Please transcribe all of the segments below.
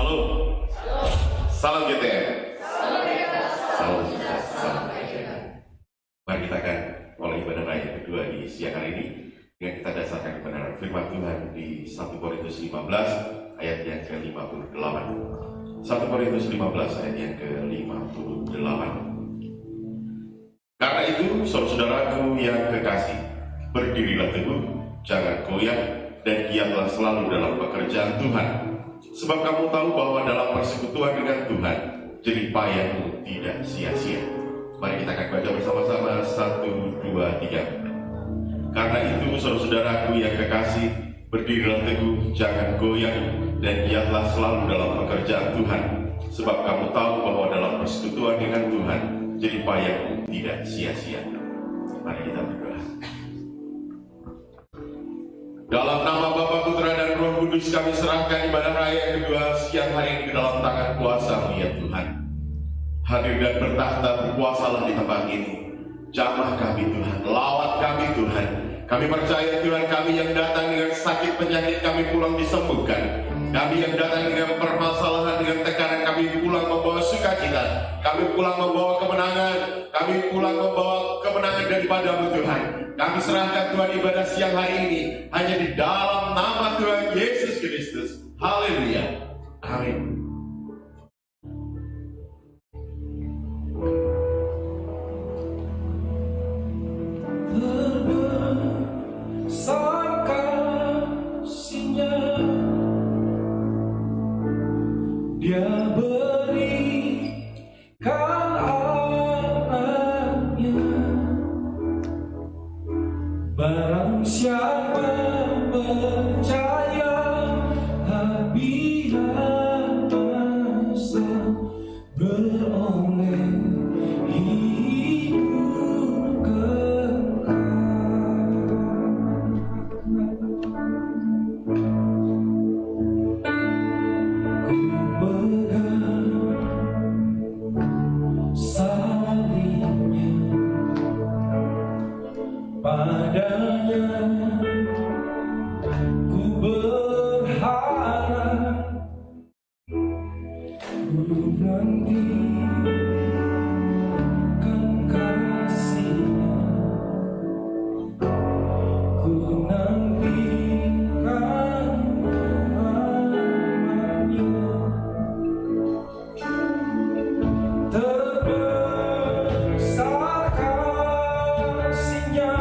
Salam. Salam GTM. Salam. Mari kita akan mulai ibadah raya kedua di siang hari ini dengan kita dasarkan kebenaran firman Tuhan di 1 Korintus 15 ayat yang ke-58. 1 Korintus 15 ayat yang ke-58. Karena itu, saudaraku yang kekasih, berdirilah teguh, jangan goyah, dan giatlah selalu dalam pekerjaan Tuhan. Sebab kamu tahu bahwa dalam persekutuan dengan Tuhan, jerih payahmu tidak sia-sia. Mari kita akan baca bersama-sama 1, 2, 3. Karena itu, saudaraku yang kekasih, berdirilah teguh, jangan goyah, dan giatlah selalu dalam pekerjaan Tuhan. Sebab kamu tahu bahwa dalam persekutuan dengan Tuhan, jerih payahmu tidak sia-sia. Mari kita berdoa. Dalam nama Bapa, Putra, dan Roh Kudus, kami serahkan ibadah raya kedua siang hari ini ke dalam tangan kuasa-Mu ya Tuhan. Hadir dan bertahta, berkuasalah di tempat ini. Jamah kami Tuhan, lawat kami Tuhan. Kami percaya Tuhan, kami yang datang dengan sakit penyakit, kami pulang disembuhkan. Kami yang datang dengan permasalahan, dengan tekanan, kami pulang membawa sukacita. Kami pulang membawa kemenangan. Kami pulang membawa kemenangan daripada-Mu Tuhan. Kami serahkan Tuhan ibadah siang hari ini hanya di dalam nama Tuhan Yesus Kristus. Haleluya. Amin. Dia berikan anaknya, barang siapa percaya apabila masa beroleh hidup kekal. Padanya ku berharap, ku nantikan kasih-Nya, ku nantikan amannya. Terbesar kasih-Nya,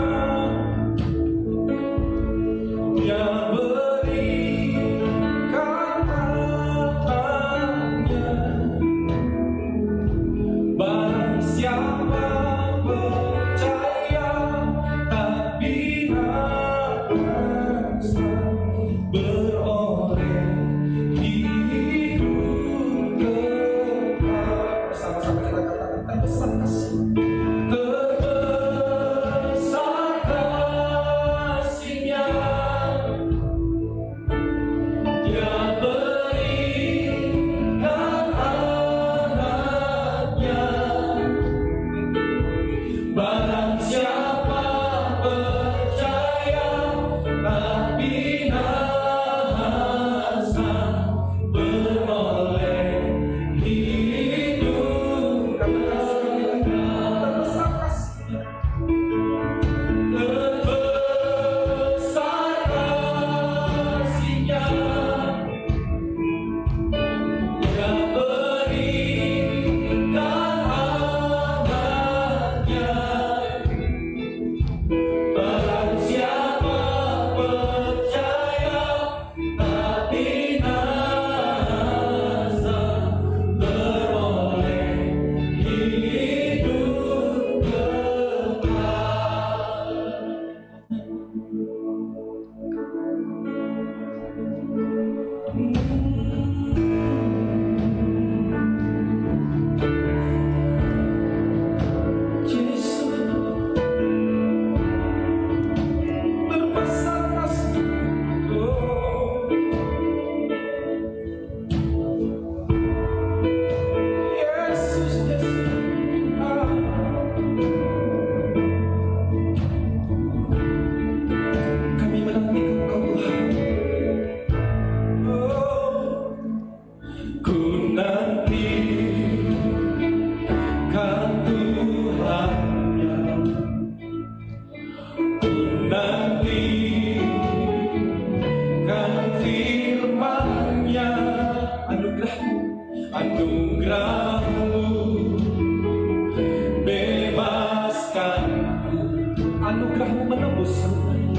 menebus,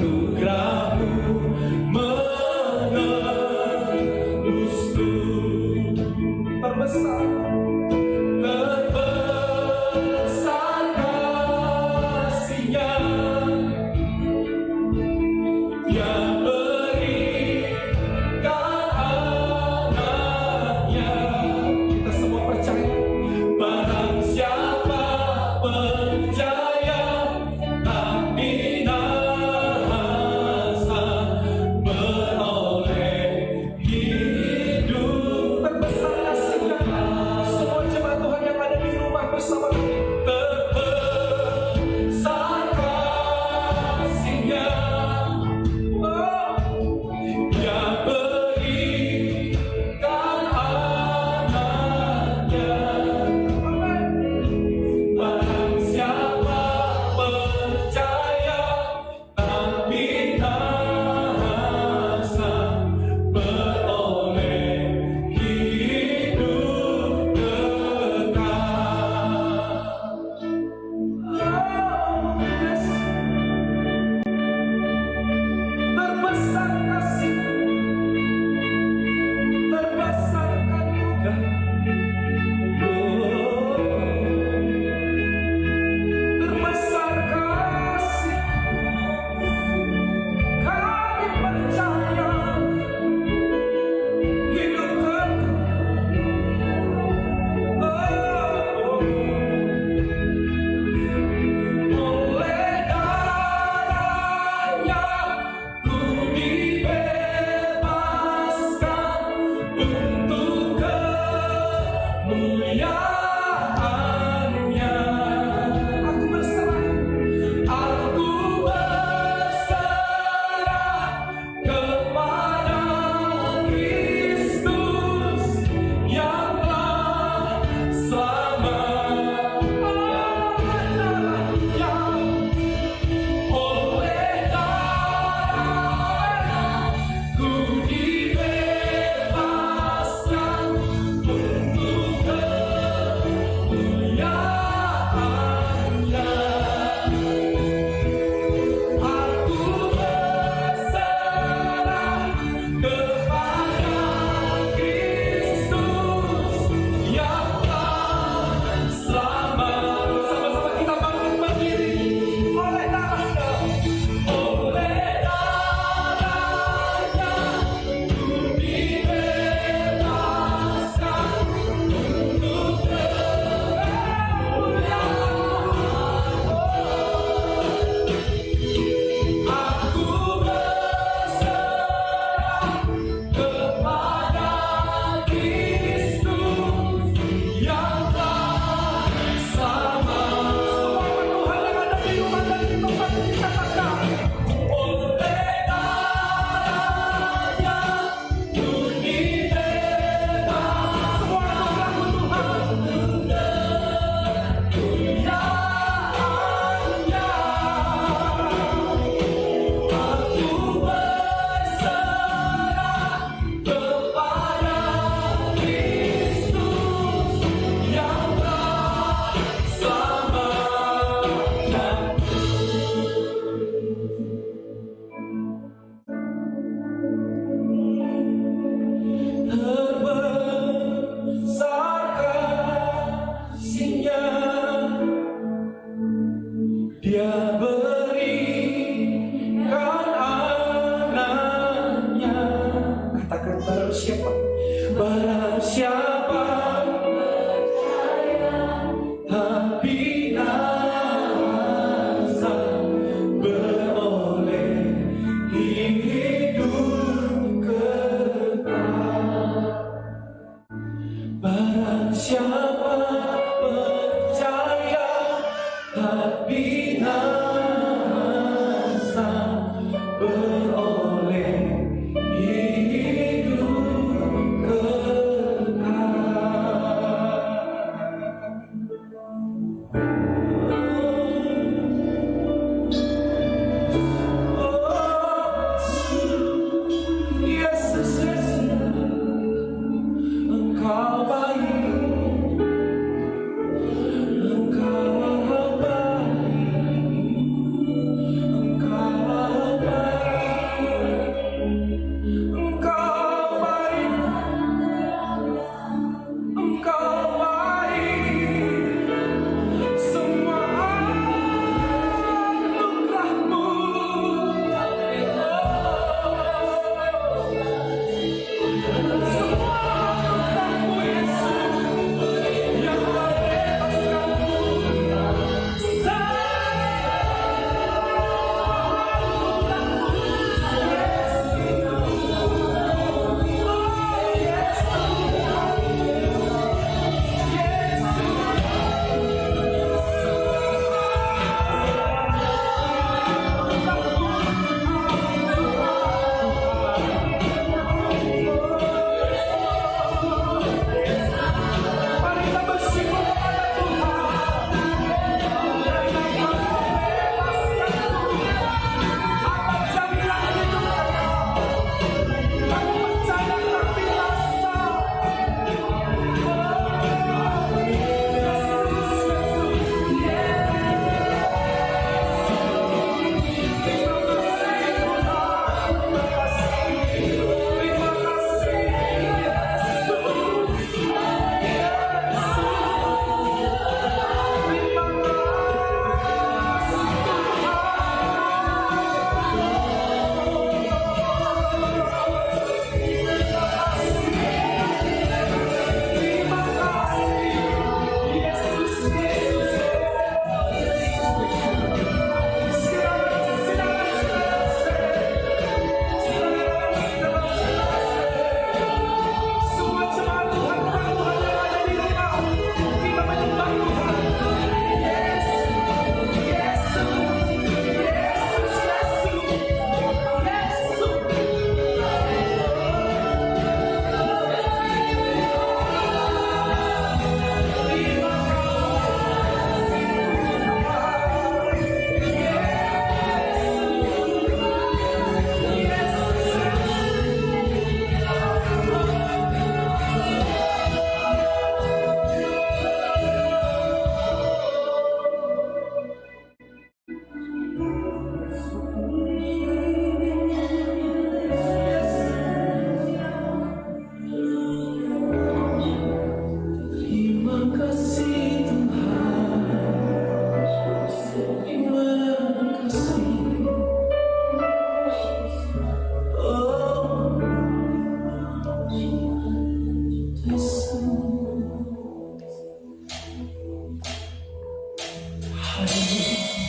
anugerah-Mu menebusku. Terbesar kasih-Nya, Dia berikan anaknya. Kita semua percaya, barang siapa percaya tak binasa, beroleh hidup. Terbesar kasih-Nya. Semua jemaat Tuhan yang ada di rumah bersama kami, terbesar kasih-Nya. Oh, Dia berikan anaknya. Barang siapa percaya tak binasa, beroleh hidup kekal. Oh, yes. Terbesar kasih, terbesar anugerah. Oh, terbesar kasih, kami percaya hidup kekal. Oleh darahnya ku dibebaskan untuk kemuliaan-Nya. Aku berserah kepada Kristus yang telah selamat. Oleh darahnya ku dibebaskan untuk kemuliaan-Nya. Aku berserah kepada Kristus yang telah selamat. Sama-sama kita bangkit berdiri. Oleh darahnya ku dibebaskan untuk kemuliaan. Aku berserah kepada Kristus yang telah selamat. Tuhan yang ada di rumah dan di tempat ini katakan, oleh darahnya ku dibebaskan. Semua anugerah-Mu Tuhan, kemuliaan-Nya. Aku berserah kepada Kristus yang telah selamatkan. Terbesar kasih-Nya, Dia berikan anaknya. Katakan, barang siapa, barang siapa tak binasa, beroleh hidup kekal. Barang siapa percaya tak binasa, beroleh hidup kekal.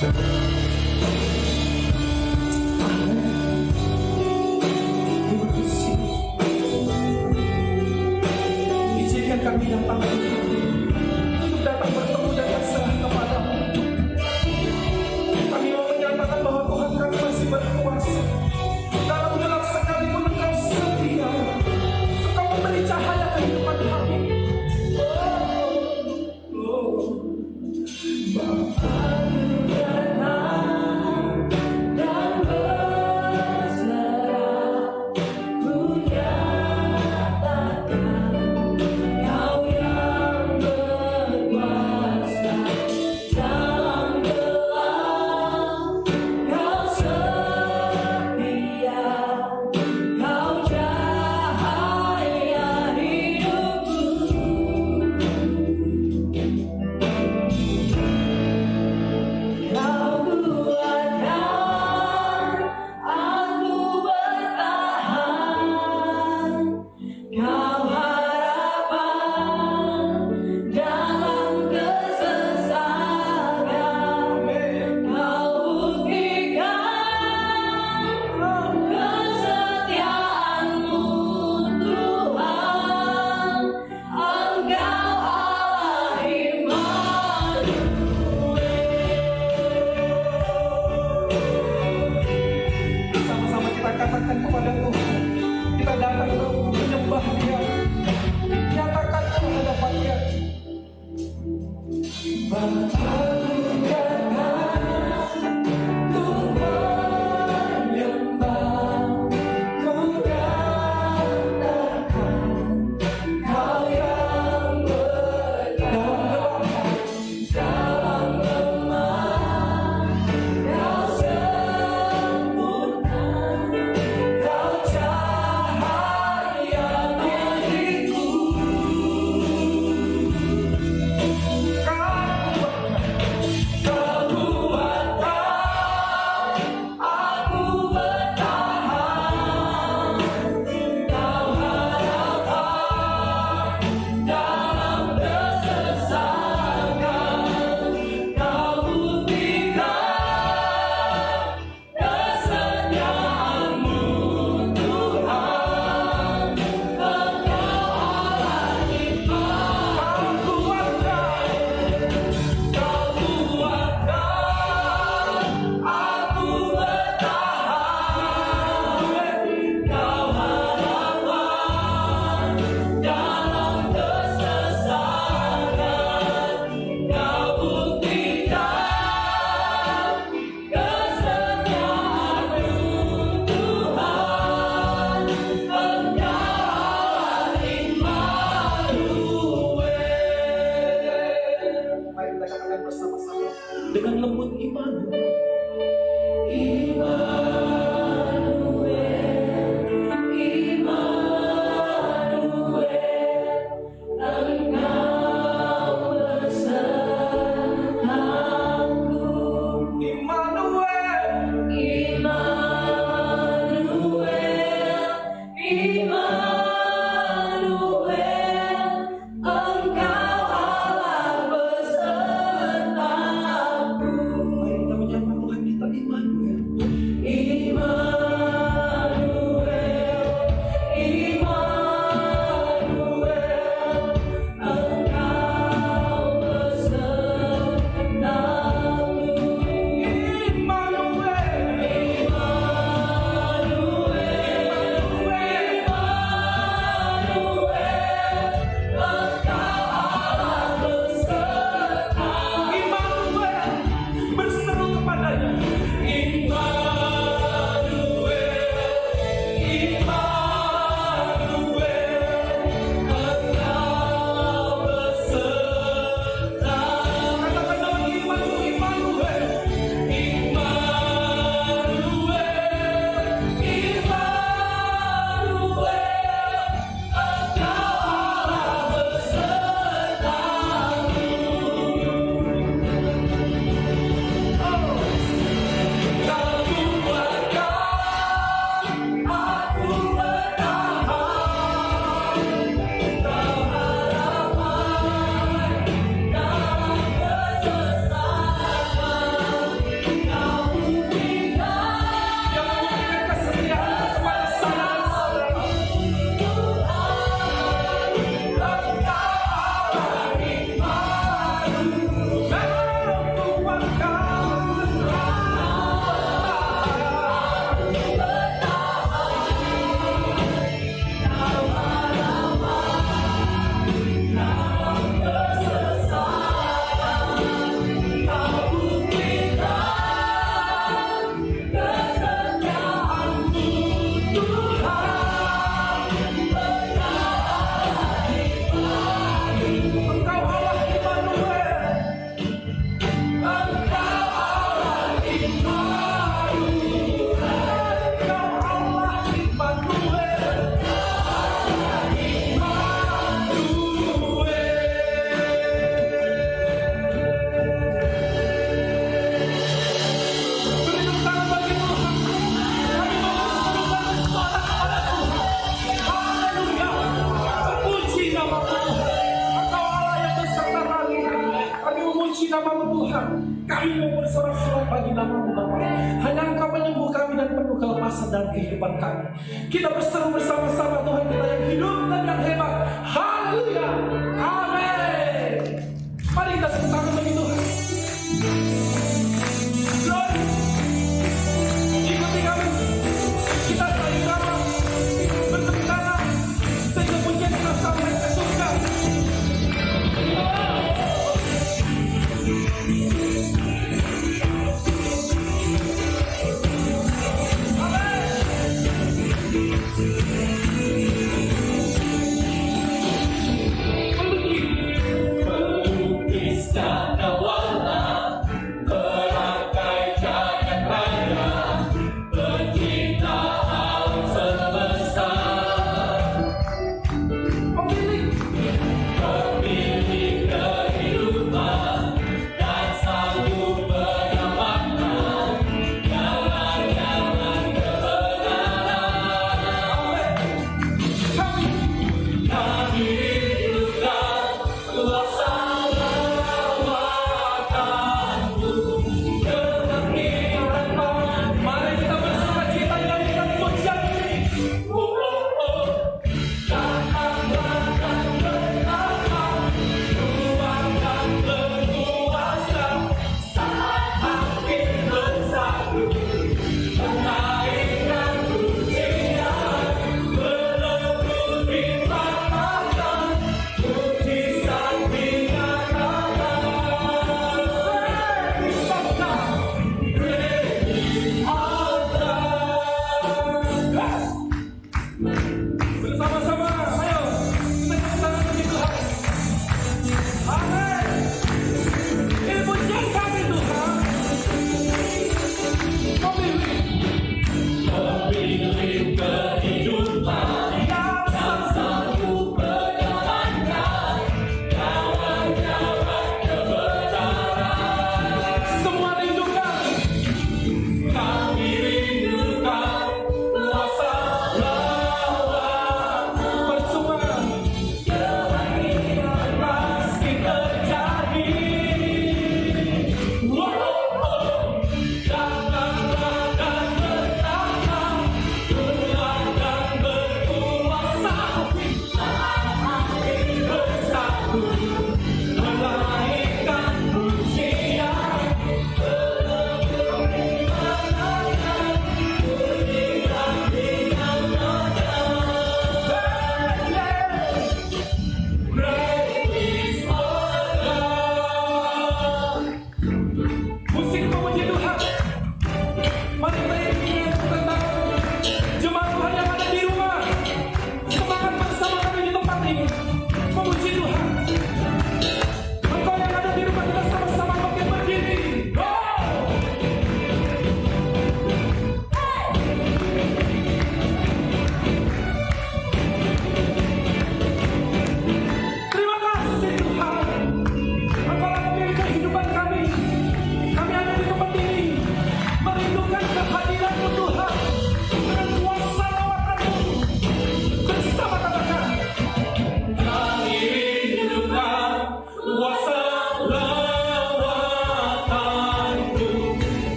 Terima kasih. Izinkan kami datang untuk datang bertemu dan berserah kepadamu. Kami mau menyatakan bahwa Tuhan kami masih berkuasa. Dalam gelap sekalipun Engkau setia. Engkau memberi cahaya kehidupan kami. Bapa dan berserah, ku nyatakan Kau yang berkuasa. Dalam gelap Kau setia, Kau cahaya hidupku. Kau kuatkan aku bertahan. Kau harapan dalam kesesakan. Kau buktikan kesetiaan-Mu Tuhan. Engkau Allah Immanuel. Sama-sama kita katakan kepada Tuhan. Kita datang untuk menyembah Dia. Nyatakan di hadapan-Nya. Bapa ku menyembah, ku katakan Kau yang berkuasa. Dalam lemah Kau sempurna, Kau cahaya diriku. Kau kuatkan aku bertahan. Kau harapan dalam kesesakan. Kau buktikan kesetiaan-Mu Tuhan. Engkau Allah Immanuel. Kau kuatkan aku bertahan. Kau harapan dalam kesesakan. Kau buktikan kesetiaan-Mu Tuhan. Engkau Allah Immanuel. Mari kita katakan bersama-sama dengan lembut, Immanuel. Immanuel, Immanuel, Engkau besertaku. Immanuel, Immanuel, Immanuel, Engkau Allah besertaku. Mari kita menyapa Tuhan kita, Immanuel. Kau bagi nama-Mu Bapa. Hanya Engkau penyembuh kami dan penuh kelepasan dalam kehidupan kami. Kita berseru bersama-sama Tuhan kita yang hidup dan yang hebat. Haleluya. Amin. Mari kita tepuk tangan bagi Tuhan. Glory. Ikuti kami. Kita saling sama bertepuk tangan sehingga pujian kita sampai ke surga. Amin.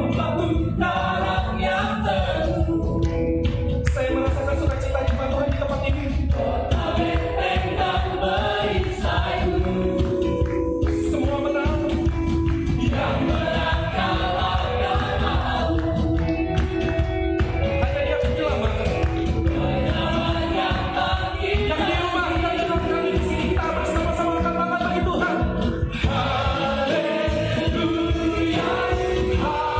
membangun dalam yang teduh. Saya merasakan sukacita Jemaat Tuhan di tempat ini. Kota benteng dan perisaimu semua menang. Yang menang kalahkan malu. Hanya Dia penyelamat. Penyelamat yang bangkit. Yang di rumah dan juga kami di sini kita bersama-sama akan bangkit bagi Tuhan. Haleluya, haleluya.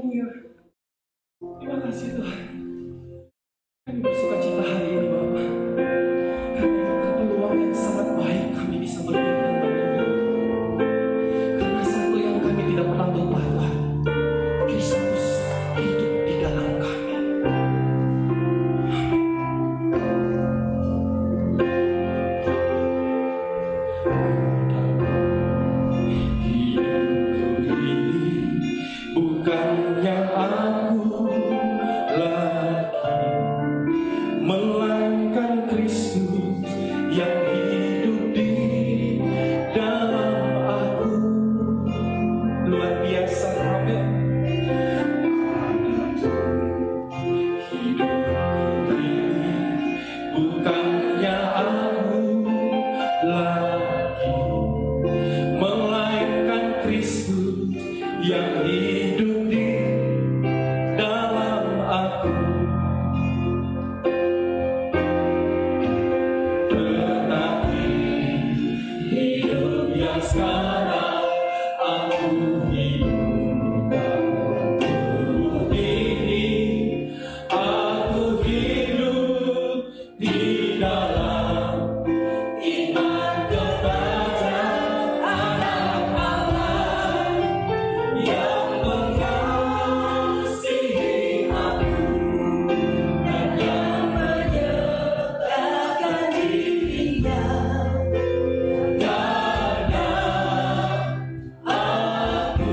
haleluya. Terima kasih Tuhan. Kami bersuka cita hari ini Bapak. Karena itu peluang yang sangat baik kami bisa berguna dan berguna. Karena satu yang kami tidak pernah lupa Tuhan, Kristus hidup di dalam kami. Hidupku ini bukannya aku lagi, melainkan Kristus yang hidup di dalam aku. Luar biasa, amin. Hidupku ini bukannya aku lagi, melainkan Kristus yang hidup di dalam aku. Tetapi hidup yang sekarang aku hidup dalam tubuh ini, aku hidup di dalam iman kepada Anak Allah yang mengasihi aku dan yang menyerahkan dirinya. Karena aku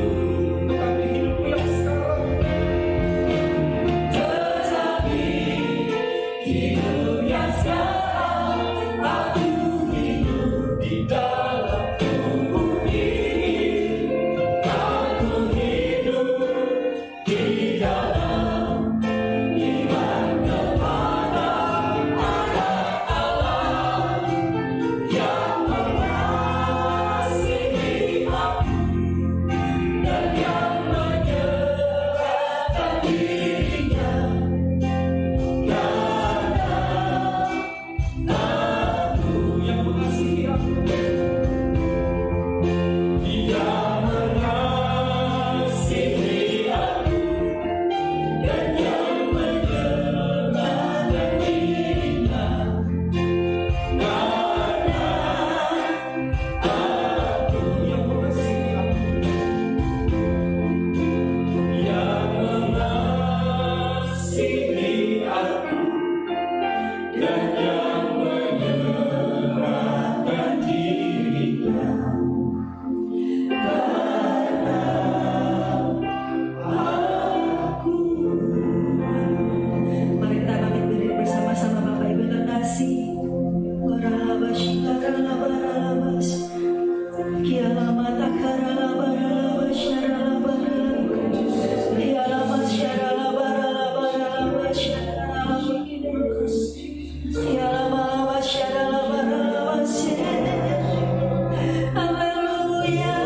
tetapi hidup yang sekarang, tetapi hidup yang sekarang aku hidup di dalam tubuh ini, aku hidup di dalam iman kepada Anak Allah yang mengasihi aku dan yang menyerahkan dirinya. Karena aku yang mengasihi aku, Dia mengasihi aku dan yang menyerahkan dirinya. Karena aku yang mengasihi aku, yang mengasihi aku dan yang menyerahkan dirinya. Mari kita bangkit berdiri bersama-sama Bapak Ibu yang kasih. Koralabas, karalabaralabas, kialamata karalabaralabas, syaralabaralabas, kialamas, syaralabaralabas, syaralabaralabas, kialamalabas, syaralabaralabas. Haleluya.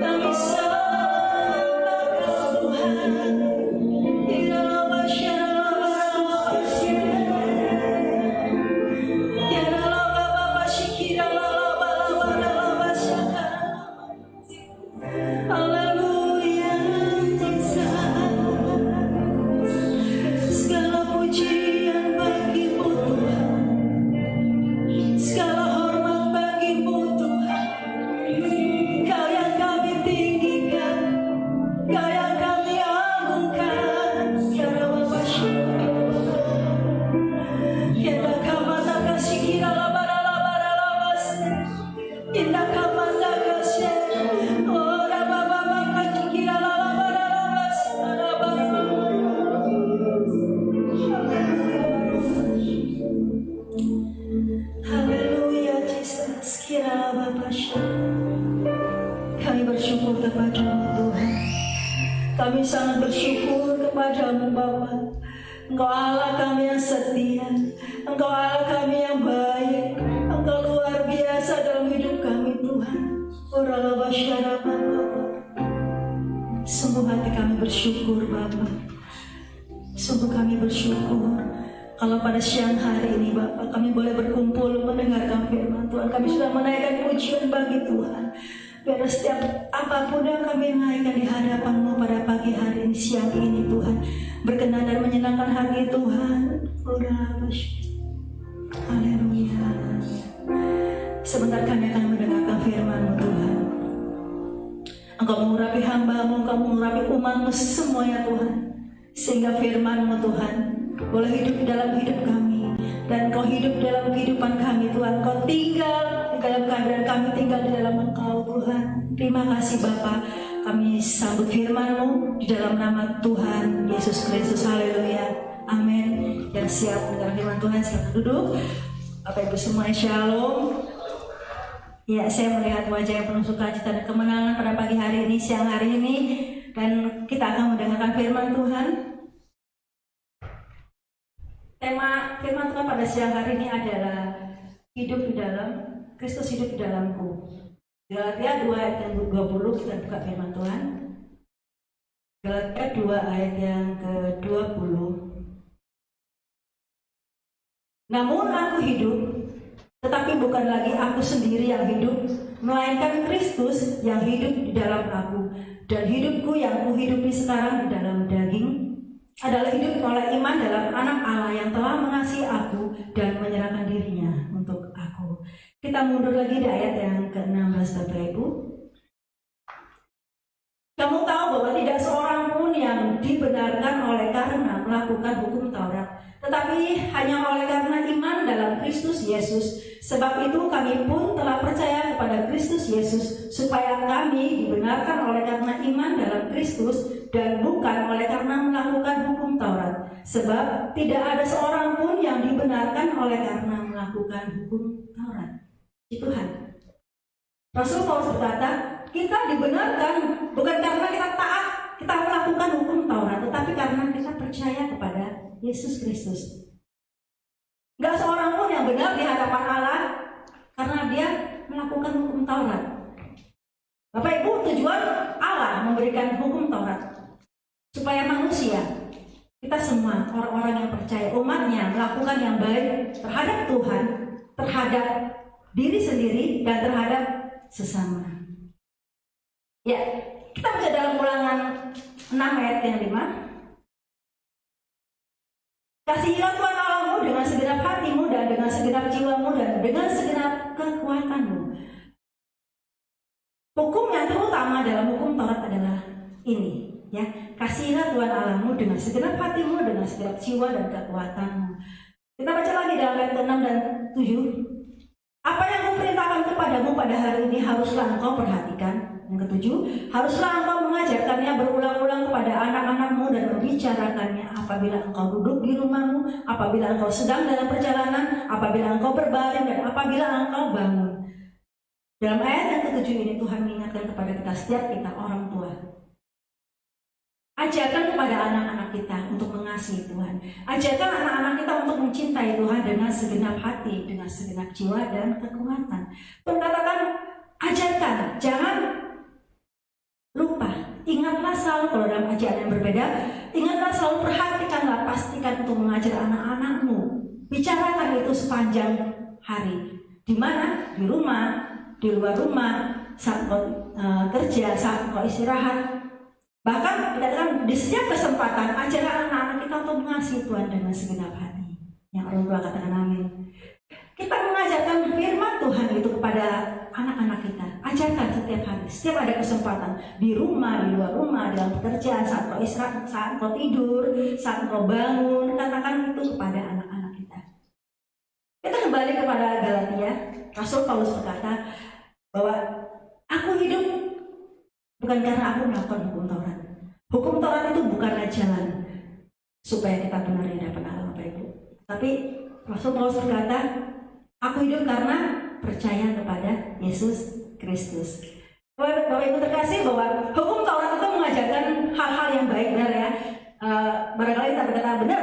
Kami sembah Tuhan. Haleluya, segala pujian bagimu Tuhan, segala hormat bagimu Tuhan. Kau yang kami tinggikan, Kau yang kami agungkan. Tiada wabasya, tiada kamana kasih kira labara-labara-labas, tiada kamana kasih. Ora baba baka kira labara-labas, haleluya Jesus, kira labasya. Kami bersyukur kepada-Mu Tuhan. Kami sangat bersyukur kepada-Mu Bapa. Engkau Allah kami yang setia, Engkau Allah kami yang baik, Engkau luar biasa dalam hidup kami Tuhan. Sungguh hati kami bersyukur Bapa. Sungguh kami bersyukur kalau pada siang hari ini Bapak kami boleh berkumpul mendengarkan firman Tuhan. Kami sudah menaikkan pujian bagi Tuhan. Biar setiap apapun yang kami naikkan di hadapan-Mu pada pagi hari ini, siang ini Tuhan, berkenan dan menyenangkan hati Tuhan. Haleluya. Sebentar kami akan mendengarkan firman-Mu Tuhan. Engkau mengurapi hamba-Mu, Engkau mengurapi umat-Mu semuanya Tuhan, sehingga firman-Mu Tuhan boleh hidup di dalam hidup kami, dan Engkau hidup dalam kehidupan kami Tuhan. Engkau tinggal di dalam keadaan kami, tinggal di dalam Engkau Tuhan. Terima kasih Bapa. Kami sambut firman-Mu di dalam nama Tuhan Yesus Kristus. Haleluya. Amin. Yang siap mendengar firman Tuhan silakan duduk. Bapak Ibu semua, shalom. Ya, saya melihat wajah yang penuh sukacita dan kemenangan pada pagi hari ini, siang hari ini, dan kita akan mendengarkan firman Tuhan. Tema firman Tuhan pada siang hari ini adalah hidup di dalam Kristus, hidup di dalamku. Galatia 2 ayat yang 20, kita buka firman Tuhan. Galatia 2 ayat yang ke-20. Namun aku hidup, tetapi bukan lagi aku sendiri yang hidup, melainkan Kristus yang hidup di dalam aku. Dan hidupku yang kuhidupi sekarang di dalam daging adalah hidup oleh iman dalam anak Allah yang telah mengasihi aku dan menyerahkan dirinya untuk aku. Kita mundur lagi di ayat yang ke-16 Bapak Ibu. Kamu tahu bahwa tidak seorang pun yang dibenarkan oleh karena melakukan hukum Taurat, tetapi hanya oleh karena iman dalam Kristus Yesus. Sebab itu kami pun telah percaya kepada Kristus Yesus, supaya kami dibenarkan oleh karena iman dalam Kristus dan bukan oleh karena melakukan hukum Taurat. Sebab tidak ada seorang pun yang dibenarkan oleh karena melakukan hukum Taurat. Tuhan. Rasul Paulus berkata, kita dibenarkan bukan karena kita taat, kita melakukan hukum Taurat, tetapi karena kita percaya kepada Yesus Kristus. Gak seorang pun yang benar di hadapan Allah karena dia melakukan hukum Taurat. Bapak Ibu, tujuan Allah memberikan hukum Taurat supaya manusia, kita semua orang-orang yang percaya, umatnya melakukan yang baik terhadap Tuhan, terhadap diri sendiri, dan terhadap sesama. Ya, kita baca dalam Ulangan 6 ayat yang 5. Kasihilah Tuhan Allahmu dengan segenap hatimu dan dengan segenap jiwamu dan dengan segenap kekuatanmu. Hukum yang terutama dalam hukum Taurat adalah ini, ya. Kasihilah Tuhan Allahmu dengan segenap hatimu, dengan segenap jiwa dan kekuatanmu. Kita baca lagi dalam ayat 6 dan 7. Apa yang kuperintahkan kepadamu pada hari ini haruslah engkau perhatikan. Yang ketujuh, haruslah engkau mengajarkannya berulang-ulang kepada anak-anakmu dan membicarakannya apabila engkau duduk di rumahmu, apabila engkau sedang dalam perjalanan, apabila engkau berbaring, dan apabila engkau bangun. Dalam ayat yang ketujuh ini Tuhan mengingatkan kepada kita, setiap kita orang tua, ajarkan kepada anak-anak kita untuk mengasihi Tuhan. Ajarkan anak-anak kita untuk mencintai Tuhan dengan segenap hati, dengan segenap jiwa dan kekuatan. Tuhan katakan, ajarkan, jangan lupa. Ingatlah selalu kalau dalam ajaran yang berbeda, ingatlah selalu, perhatikanlah, pastikan untuk mengajar anak-anakmu. Bicarakan itu sepanjang hari. Di mana? Di rumah, di luar rumah, saat kau kerja, saat kau istirahat. Bahkan dikatakan di setiap kesempatan ajarkan anak-anak kita untuk mengasihi Tuhan dengan segenap hati. Yang orang tua katakan amin. Kita mengajarkan firman Tuhan itu kepada anak-anak kita. Ajarkan setiap hari, setiap ada kesempatan. Di rumah, di luar rumah, dalam pekerjaan, saat kau istirahat, saat kau tidur, saat kau bangun. Katakan itu kepada anak-anak kita. Kita kembali kepada Galatia. Rasul Paulus berkata bahwa aku hidup bukan karena aku melakukan hukum Taurat. Hukum Taurat itu bukanlah jalan supaya kita benar di hadapan Allah, Bapak Ibu. Tapi Rasul Paulus berkata, aku hidup karena percaya kepada Yesus Kristus. Bapak Ibu terkasih, bahwa hukum Taurat itu mengajarkan hal-hal yang baik, benar ya. Barangkali kita berkata benar,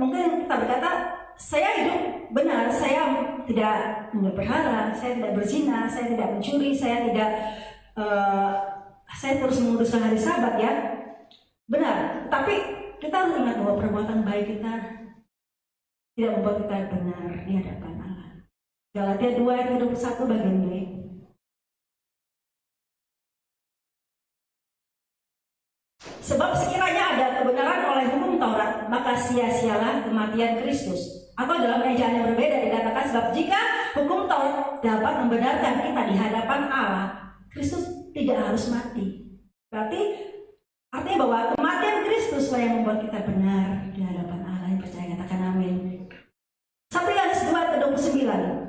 mungkin kita berkata saya hidup benar, saya tidak berhala, saya tidak berzina, saya tidak mencuri, saya terus menguruskan hari Sabat, ya. Benar, tapi kita harus ingat bahwa perbuatan baik kita tidak membuat kita benar di hadapan Allah. Galatia 2 ayat 21 bagian B. Sebab sekiranya ada kebenaran oleh hukum Taurat, maka sia-sialah kematian Kristus. Atau dalam ejaan yang berbeda dikatakan, sebab jika hukum Taurat dapat membenarkan kita di hadapan Allah, Kristus tidak harus mati. Berarti artinya bahwa kematian Kristus yang membuat kita benar di hadapan Allah. Yang percaya katakan amin. 1 Yohanes 2:29.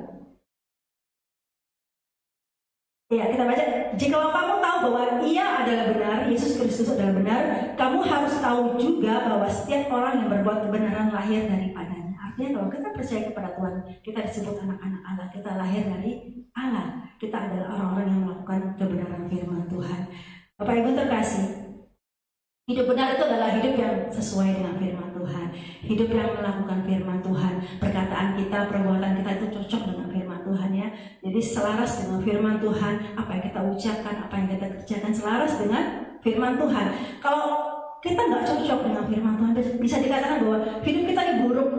Ya, kita baca, jikalau kamu tahu bahwa Ia adalah benar, Yesus Kristus adalah benar, kamu harus tahu juga bahwa setiap orang yang berbuat kebenaran lahir daripadanya. Artinya kalau kita percaya kepada Tuhan, kita disebut anak-anak Allah, kita lahir dari Allah. Kita adalah orang-orang yang melakukan kebenaran firman Tuhan. Bapak Ibu terkasih, hidup benar itu adalah hidup yang sesuai dengan firman Tuhan. Hidup yang melakukan firman Tuhan. Perkataan kita, perbuatan kita itu cocok dengan firman Tuhan ya. Jadi selaras dengan firman Tuhan. Apa yang kita ucapkan, apa yang kita kerjakan selaras dengan firman Tuhan. Kalau kita nggak cocok dengan firman Tuhan, bisa dikatakan bahwa hidup kita ini buruk.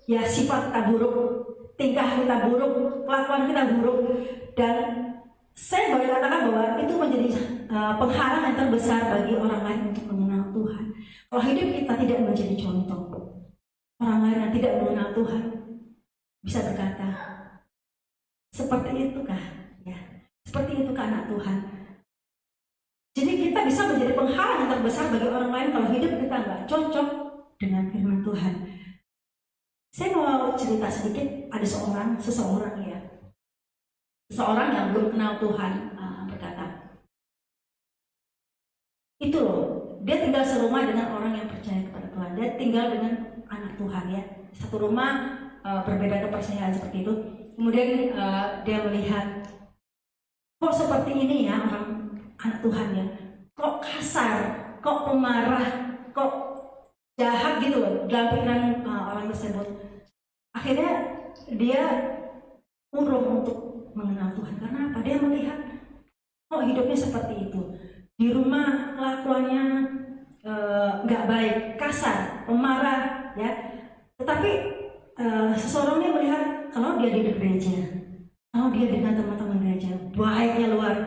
Ya, sifat kita buruk, tingkah kita buruk, kelakuan kita buruk. Dan saya boleh katakan bahwa itu menjadi penghalang yang terbesar bagi orang lain untuk mengenal Tuhan. Kalau hidup kita tidak menjadi contoh, orang lain yang tidak mengenal Tuhan bisa berkata, seperti itukah? Ya, seperti itukah anak Tuhan? Jadi kita bisa menjadi penghalang yang terbesar bagi orang lain kalau hidup kita nggak cocok dengan firman Tuhan. Saya mau cerita sedikit, ada seseorang yang belum kenal Tuhan berkata, itu loh, dia tinggal serumah dengan orang yang percaya kepada Tuhan. Dia tinggal dengan anak Tuhan ya, satu rumah, berbeda kepercayaan seperti itu. Kemudian dia melihat, kok seperti ini ya orang anak Tuhan ya, kok kasar, kok pemarah, kok jahat gitu loh dalam pikiran orang tersebut. Akhirnya dia urung untuk mengenal Tuhan. Karena apa? Dia melihat kok hidupnya seperti itu. Di rumah kelakuannya nggak baik, kasar, pemarah, ya. Tetapi seseorang ini melihat kalau dia di gereja, kalau dia dengan teman-teman gereja, baiknya luar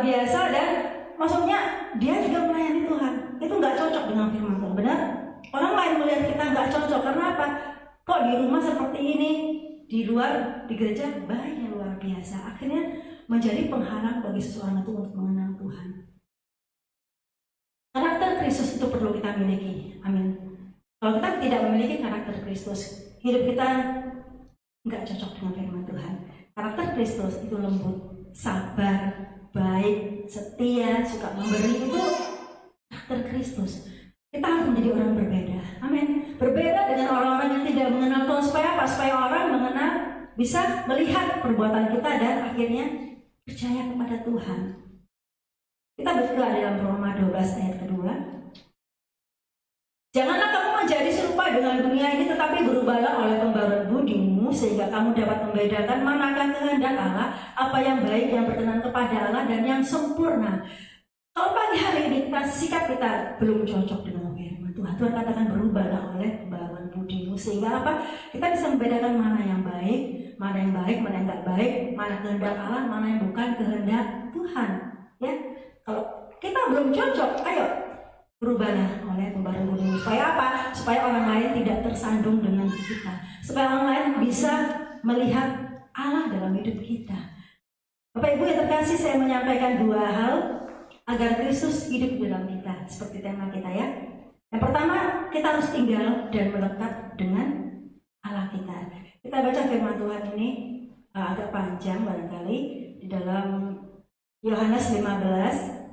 biasa, dan maksudnya dia juga melayani Tuhan. Itu nggak cocok dengan firman Tuhan, benar? Orang lain melihat kita nggak cocok karena apa? Kok di rumah seperti ini, di luar di gereja baiknya luar biasa. Akhirnya menjadi penghalang bagi seseorang itu untuk mengenal Tuhan. Karakter Kristus itu perlu kita miliki. Amin. Kalau kita tidak memiliki karakter Kristus, hidup kita nggak cocok dengan firman Tuhan. Karakter Kristus itu lembut, sabar, baik, setia, suka memberi, itu karakter Kristus. Kita harus menjadi orang berbeda. Amin. Berbeda dengan orang-orang yang tidak mengenal Tuhan. Supaya apa? Supaya orang mengenal, bisa melihat perbuatan kita dan akhirnya percaya kepada Tuhan. Kita berdoa dalam Roma 12 ayat kedua. Janganlah kamu menjadi serupa dengan dunia ini, tetapi berubahlah oleh pembaruan budimu, sehingga kamu dapat membedakan manakah kehendak Allah, apa yang baik, yang berkenan kepada Allah, dan yang sempurna. Kalau pagi hari ini sikap kita belum cocok dengan firman Tuhan, Tuhan katakan berubahlah oleh pembaruan budimu, sehingga apa? Kita bisa membedakan mana yang baik, mana yang nggak baik, mana kehendak Allah, mana yang bukan kehendak Tuhan. Ya, kalau kita belum cocok, ayo berubahlah oleh pembaruan budimu. Supaya apa? Supaya orang lain tidak tersandung dengan kita. Supaya orang lain bisa melihat Allah dalam hidup kita. Bapak Ibu yang terkasih, saya menyampaikan dua hal agar Kristus hidup di dalam kita, seperti tema kita ya. Yang pertama, kita harus tinggal dan melekat dengan Allah kita. Kita baca firman Tuhan ini agak panjang barangkali di dalam Yohanes 15.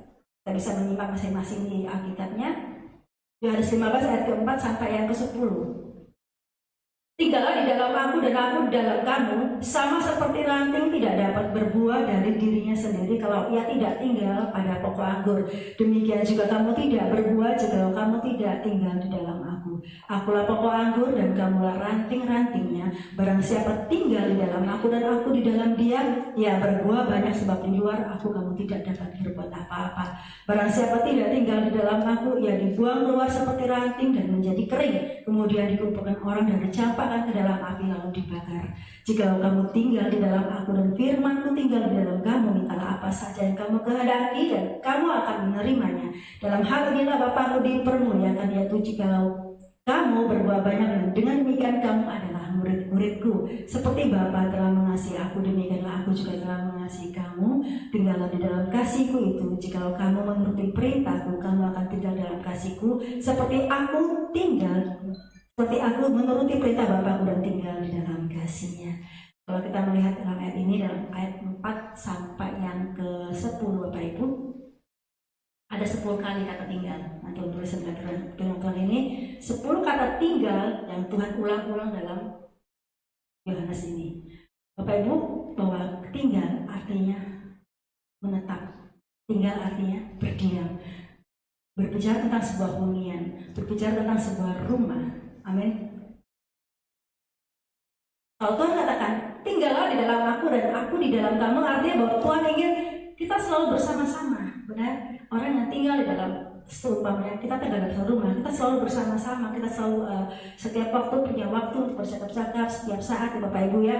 Kita bisa menyimak masing-masing di Alkitabnya. Yohanes 15 ayat ke-4 sampai yang ke-10. Tinggallah di dalam aku dan aku di dalam kamu, sama seperti ranting tidak dapat berbuah dari dirinya sendiri kalau ia tidak tinggal pada pokok anggur. Demikian juga kamu tidak berbuah jika kamu tidak tinggal di dalam aku. Akulah pokok anggur dan kamulah ranting-rantingnya. Barang siapa tinggal di dalam aku dan aku di dalam dia, ia berbuah banyak, sebab di luar aku kamu tidak dapat berbuat apa-apa. Barang siapa tidak tinggal di dalam aku, ia dibuang keluar seperti ranting dan menjadi kering. Kemudian dikumpulkan orang dan dicampakkan ke dalam api lalu dibakar. Jika kamu tinggal di dalam aku dan firmanku tinggal di dalam kamu, mintalah apa saja yang kamu kehendaki dan kamu akan menerimanya. Dalam hal inilah Bapakku dipermuliakan, yaitu jikalau kamu berbuah banyak, dan dengan demikian kamu adalah murid-muridku. Seperti Bapa telah mengasihi aku, demikianlah aku juga telah mengasihi kamu. Tinggallah di dalam kasihku itu. Jikalau kamu menuruti perintahku, kamu akan tinggal dalam kasihku, seperti aku menuruti perintah Bapakku dan tinggal di dalam kasihnya. Kalau kita melihat dalam ayat ini, dalam ayat 4 sampai yang ke-10 Bapak Ibu, ada 10 kali kata tinggal. Nah, tulisan firman Tuhan ini 10 kata tinggal yang Tuhan ulang-ulang dalam Yohanes ini. Bapak Ibu, bahwa tinggal artinya menetap, tinggal artinya berdiam, berbicara tentang sebuah hunian, berbicara tentang sebuah rumah. Amin. Kalau Tuhan katakan tinggallah di dalam aku dan aku di dalam kamu, artinya bahwa Tuhan ingin kita selalu bersama-sama. Benar? Orang yang tinggal di dalam seumpamanya kita tinggal di dalam rumah, kita selalu bersama-sama, kita selalu setiap waktu punya waktu untuk bercakap-cakap setiap saat, Bapak Ibu ya.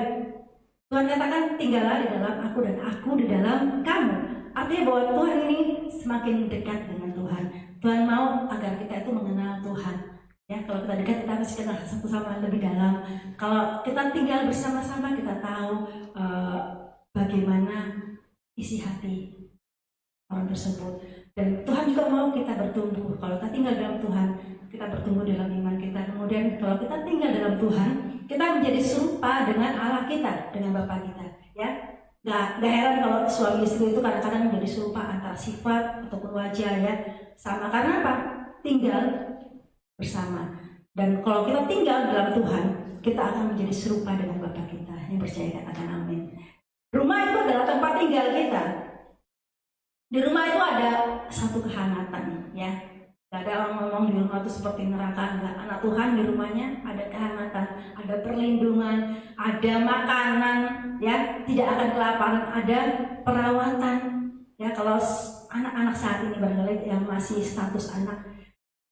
Tuhan katakan tinggallah di dalam aku dan aku di dalam kamu. Artinya bahwa Tuhan ini semakin dekat dengan Tuhan. Tuhan mau agar kita itu mengenal Tuhan. Ya, kalau kita dekat, kita harus kenal satu sama lain lebih dalam. Kalau kita tinggal bersama-sama, kita tahu bagaimana isi hati orang tersebut. Dan Tuhan juga mau kita bertumbuh. Kalau kita tinggal dalam Tuhan, kita bertumbuh dalam iman kita. Kemudian kalau kita tinggal dalam Tuhan, kita menjadi serupa dengan Allah kita, dengan Bapa kita. Ya, nggak heran kalau suami istri itu kadang-kadang menjadi serupa antara sifat ataupun wajah ya. Sama karena apa? Tinggal bersama. Dan kalau kita tinggal dalam Tuhan, kita akan menjadi serupa dengan Bapa kita. Yang percaya katakan amin. Rumah itu adalah tempat tinggal kita. Di rumah itu ada satu kehangatan, ya. Gak ada orang ngomong di rumah itu seperti neraka. Enggak. Anak Tuhan di rumahnya ada kehangatan, ada perlindungan, ada makanan, ya. Tidak akan kelaparan, ada perawatan. Ya, kalau anak-anak saat ini barangkali yang masih status anak,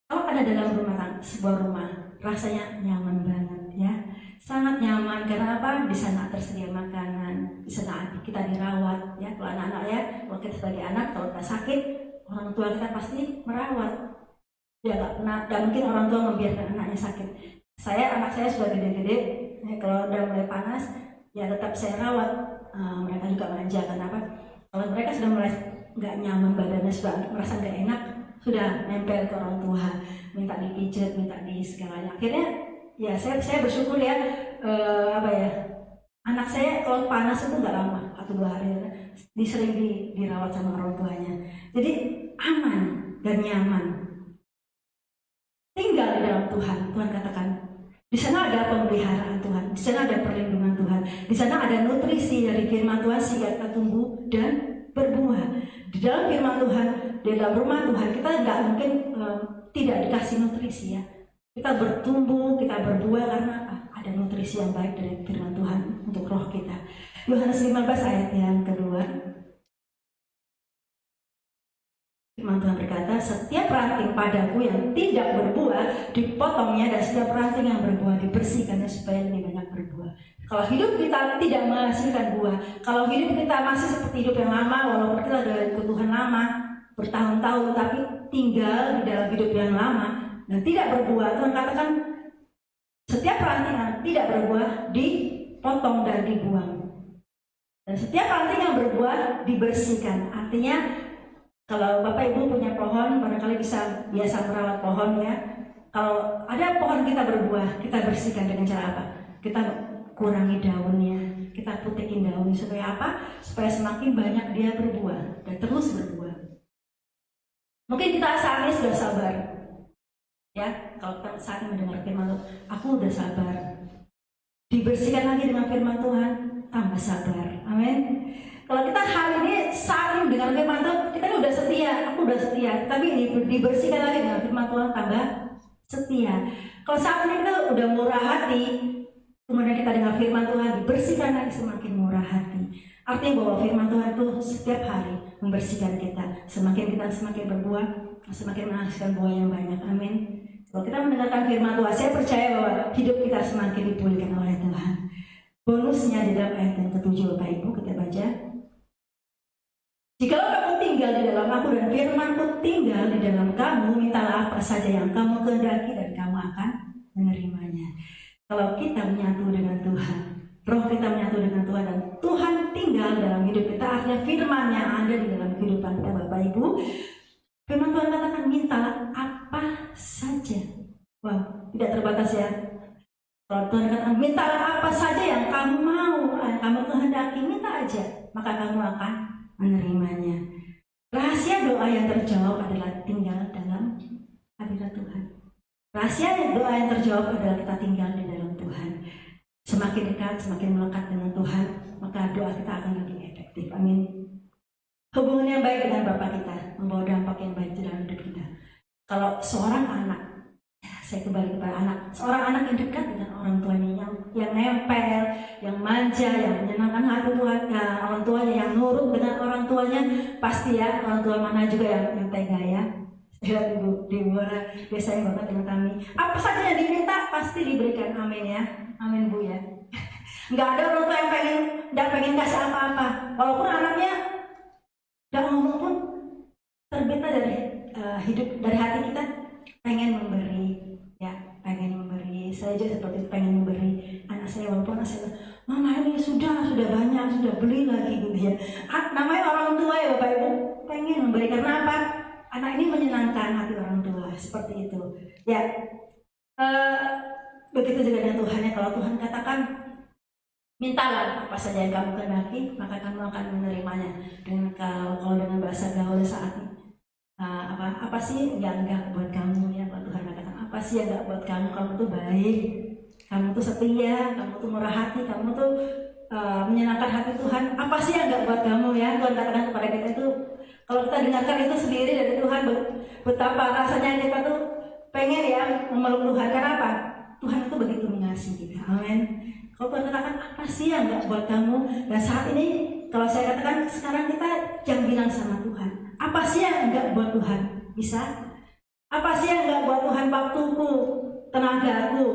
kalau ada dalam sebuah rumah, rasanya nyaman banget, ya. Sangat nyaman karena apa? Di sana tersedia makanan, di sana kita dirawat, ya. Kalau anak-anak ya, kalau kita sebagai anak, kalau kita sakit, orang tua kita pasti merawat. Ya nggak mungkin orang tua membiarkan anaknya sakit. Anak saya sudah gede-gede, ya, kalau udah mulai panas, ya tetap saya rawat. Mereka juga manja, kenapa? Kalau mereka sudah mulai nggak nyaman badannya, sudah merasa nggak enak, sudah nempel ke orang tua, minta dipijat, minta di segalanya. Akhirnya ya saya bersyukur ya, anak saya kalau panas itu nggak lama, 1-2 hari, sering dirawat sama orang tuanya. Jadi aman dan nyaman. Tinggal di dalam Tuhan. Tuhan katakan di sana ada pemeliharaan Tuhan, di sana ada perlindungan Tuhan, di sana ada nutrisi dari firman Tuhan sehingga kita tumbuh dan berbuah. Di dalam firman Tuhan, di dalam rumah Tuhan, kita nggak mungkin tidak dikasih nutrisi ya. Kita bertumbuh, kita berbuah karena apa? Ada nutrisi yang baik dari firman Tuhan untuk roh kita. Yohanes 15 ayat yang kedua. Firman Tuhan berkata, setiap ranting padaku yang tidak berbuah dipotongnya, dan setiap ranting yang berbuah dibersihkannya supaya lebih banyak berbuah. Kalau hidup kita tidak menghasilkan buah, kalau hidup kita masih seperti hidup yang lama, walaupun kita sudah ikut Tuhan lama bertahun-tahun, tapi tinggal di dalam hidup yang lama dan tidak berbuah, Tuhan katakan setiap ranting yang tidak berbuah dipotong dan dibuang, dan setiap ranting yang berbuah dibersihkan. Artinya kalau Bapak Ibu punya pohon, barangkali biasa merawat pohon ya. Kalau ada pohon kita berbuah, kita bersihkan dengan cara apa? Kita kurangi daunnya, kita putikin daunnya supaya apa? Supaya semakin banyak dia berbuah dan terus berbuah. Mungkin kita saat ini sudah sabar, ya. Kalau kita saat ini mendengar firman Tuhan, aku udah sabar. Dibersihkan lagi dengan firman Tuhan, tambah sabar. Amin. Kalau kita hari ini saat ini dengan firman Tuhan, kita ini udah setia, aku udah setia. Tapi ini dibersihkan lagi dengan firman Tuhan, tambah setia. Kalau saat ini kita udah murah hati, kemudian kita dengar firman Tuhan, dibersihkan lagi semakin murah hati. Artinya bahwa firman Tuhan itu setiap hari membersihkan kita. Semakin kita semakin berbuah, semakin menghasilkan buah yang banyak. Amin. Kalau kita mendengarkan firman Tuhan, saya percaya bahwa hidup kita semakin dipulihkan oleh Tuhan. Bonusnya di dalam ayat yang ke-7, Bapak Ibu, kita baca. Jikalau kamu tinggal di dalam aku dan firman-Ku tinggal di dalam kamu, mintalah apa saja yang kamu kehendaki dan kamu akan menerimanya. Kalau kita menyatu dengan Tuhan, roh kita menyatu dengan Tuhan, dan Tuhan tinggal dalam hidup kita, artinya firman yang ada di dalam kehidupan kita, Bapak Ibu. Firman Tuhan katakan mintalah apa saja. Wow, tidak terbatas ya. Kalau Tuhan katakan mintalah apa saja yang kamu mau, kamu kehendaki, minta aja, maka kamu akan menerimanya. Rahasia doa yang terjawab adalah tinggal dalam hadirat Tuhan. Rahasia doa yang terjawab adalah kita tinggal di dalam Tuhan. Semakin dekat, semakin melekat dengan Tuhan, maka doa kita akan lebih efektif. Amin. Hubungan yang baik dengan Bapa kita membawa dampak yang baik dalam hidup kita. Kalau seorang anak, saya kembali kepada anak, seorang anak yang dekat dengan orang tuanya, yang nempel, yang manja, yang menyenangkan hati Tuhan, orang tuanya, yang nurut dengan orang tuanya, pasti ya orang tua mana juga yang tega ya. Lihat ibu biasanya banget dengan kami. Apa saja yang diminta pasti diberikan. Amin ya, amin Bu ya. Nggak ada orang tua yang pengen kasih apa-apa, walaupun anaknya nggak ngomong pun terbitnya dari hidup dari hati kita pengen memberi ya, pengen memberi. Saya juga seperti itu, pengen memberi anak saya, walaupun anak saya, mama ini sudah banyak, sudah beli lagi gitu ya. Namanya orang tua ya Bapak Ibu, pengen memberi karena apa? Anak ini menyenangkan hati orang tua, seperti itu ya. Begitu juga dengan Tuhan ya. Kalau Tuhan katakan mintalah apa saja yang kamu kehendaki, maka kamu akan menerimanya. Dengan kalau dengan bahasa gaul saat ini, apa sih yang enggak buat kamu ya. Kalau Tuhan katakan apa sih yang enggak buat kamu, kamu tuh baik, kamu tuh setia, kamu tuh murah hati, kamu tuh menyenangkan hati Tuhan. Apa sih yang enggak buat kamu ya. Tuhan katakan kepada kita itu, kalau kita dengarkan itu sendiri dari Tuhan, betapa rasanya kita tuh pengen ya memeluk Tuhan. Kenapa? Tuhan itu begitu mengasihi kita. Amin. Kalau Tuhan katakan apa sih yang enggak buat kamu, dan saat ini kalau saya katakan sekarang kita yang bilang sama Tuhan, apa sih yang enggak buat Tuhan? Bisa? Apa sih yang enggak buat Tuhan? Waktuku, tenagaku,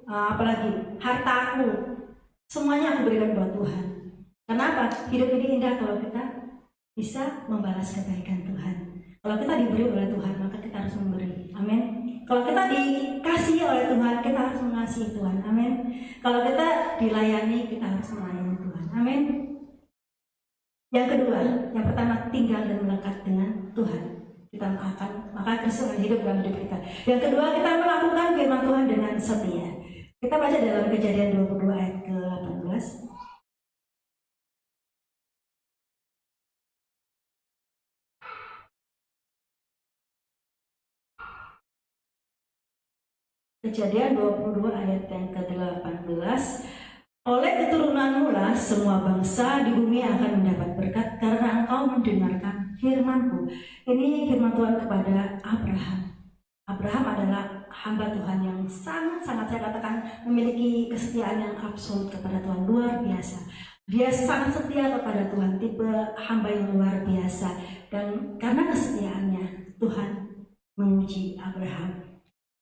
apalagi hartaku, semuanya aku berikan buat Tuhan. Kenapa? Hidup ini indah kalau kita bisa membalas kebaikan Tuhan. Kalau kita diberi oleh Tuhan, maka kita harus memberi. Amin. Kalau kita dikasihi oleh Tuhan, kita harus mengasihi Tuhan. Amin. Kalau kita dilayani, kita harus melayani Tuhan. Amin. Yang kedua, yang pertama, tinggal dan melekat dengan Tuhan. Kita maka keseluruhan hidup dalam hidup kita. Yang kedua, kita melakukan firman Tuhan dengan setia. Kita baca dalam Kejadian 22 ayat ke-18. Kejadian 22 ayat yang ke-18. Oleh keturunanmu lah semua bangsa di bumi akan mendapat berkat karena engkau mendengarkan firman-Ku. Ini firman Tuhan kepada Abraham. Abraham adalah hamba Tuhan yang sangat-sangat, saya katakan, memiliki kesetiaan yang absolut kepada Tuhan, luar biasa. Dia sangat setia kepada Tuhan, tipe hamba yang luar biasa. Dan karena kesetiaannya, Tuhan menguji Abraham.